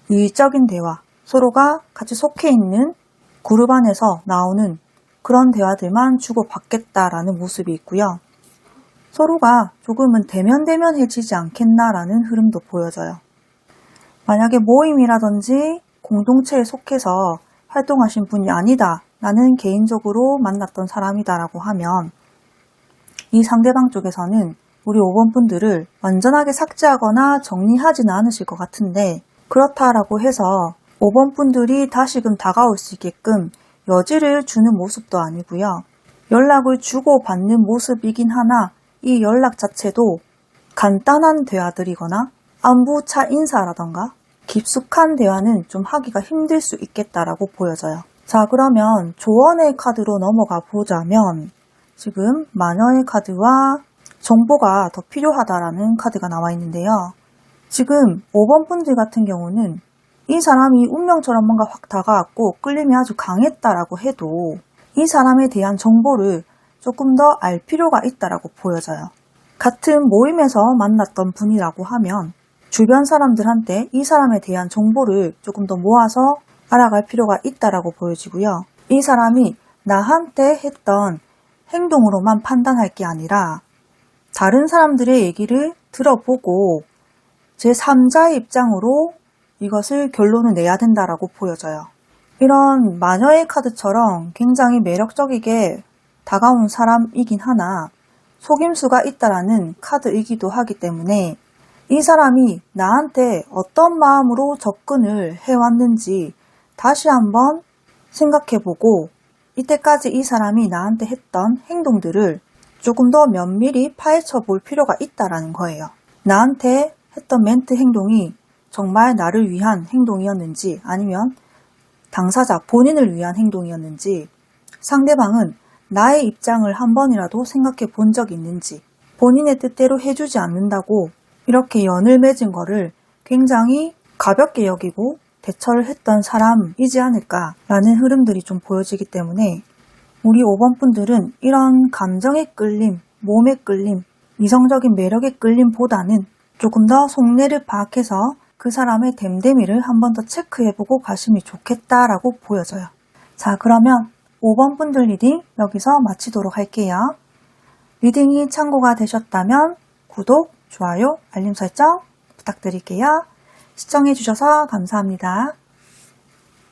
일적인 대화, 서로가 같이 속해 있는 그룹 안에서 나오는 그런 대화들만 주고받겠다라는 모습이 있고요. 서로가 조금은 대면대면해지지 않겠나라는 흐름도 보여져요. 만약에 모임이라든지 공동체에 속해서 활동하신 분이 아니다, 나는 개인적으로 만났던 사람이다라고 하면 이 상대방 쪽에서는 우리 5번 분들을 완전하게 삭제하거나 정리하지는 않으실 것 같은데 그렇다라고 해서 5번 분들이 다시금 다가올 수 있게끔 여지를 주는 모습도 아니고요. 연락을 주고받는 모습이긴 하나 이 연락 자체도 간단한 대화들이거나 안부차 인사라던가 깊숙한 대화는 좀 하기가 힘들 수 있겠다라고 보여져요. 자, 그러면 조언의 카드로 넘어가 보자면 지금 마녀의 카드와 정보가 더 필요하다라는 카드가 나와 있는데요. 지금 5번 분들 같은 경우는 이 사람이 운명처럼 뭔가 확 다가왔고 끌림이 아주 강했다라고 해도 이 사람에 대한 정보를 조금 더 알 필요가 있다라고 보여져요. 같은 모임에서 만났던 분이라고 하면 주변 사람들한테 이 사람에 대한 정보를 조금 더 모아서 알아갈 필요가 있다라고 보여지고요. 이 사람이 나한테 했던 행동으로만 판단할 게 아니라 다른 사람들의 얘기를 들어보고 제3자의 입장으로 이것을 결론을 내야 된다라고 보여져요. 이런 마녀의 카드처럼 굉장히 매력적이게 다가온 사람이긴 하나 속임수가 있다라는 카드이기도 하기 때문에 이 사람이 나한테 어떤 마음으로 접근을 해왔는지 다시 한번 생각해보고 이때까지 이 사람이 나한테 했던 행동들을 조금 더 면밀히 파헤쳐 볼 필요가 있다라는 거예요. 나한테 했던 멘트 행동이 정말 나를 위한 행동이었는지 아니면 당사자 본인을 위한 행동이었는지 상대방은 나의 입장을 한 번이라도 생각해 본 적이 있는지 본인의 뜻대로 해주지 않는다고 이렇게 연을 맺은 거를 굉장히 가볍게 여기고 대처를 했던 사람이지 않을까라는 흐름들이 좀 보여지기 때문에 우리 5번 분들은 이런 감정의 끌림, 몸의 끌림, 이성적인 매력의 끌림보다는 조금 더 속내를 파악해서 그 사람의 됨됨이를 한 번 더 체크해보고 가시면 좋겠다라고 보여져요. 자, 그러면 5번 분들 리딩 여기서 마치도록 할게요. 리딩이 참고가 되셨다면 구독, 좋아요, 알림 설정 부탁드릴게요. 시청해주셔서 감사합니다.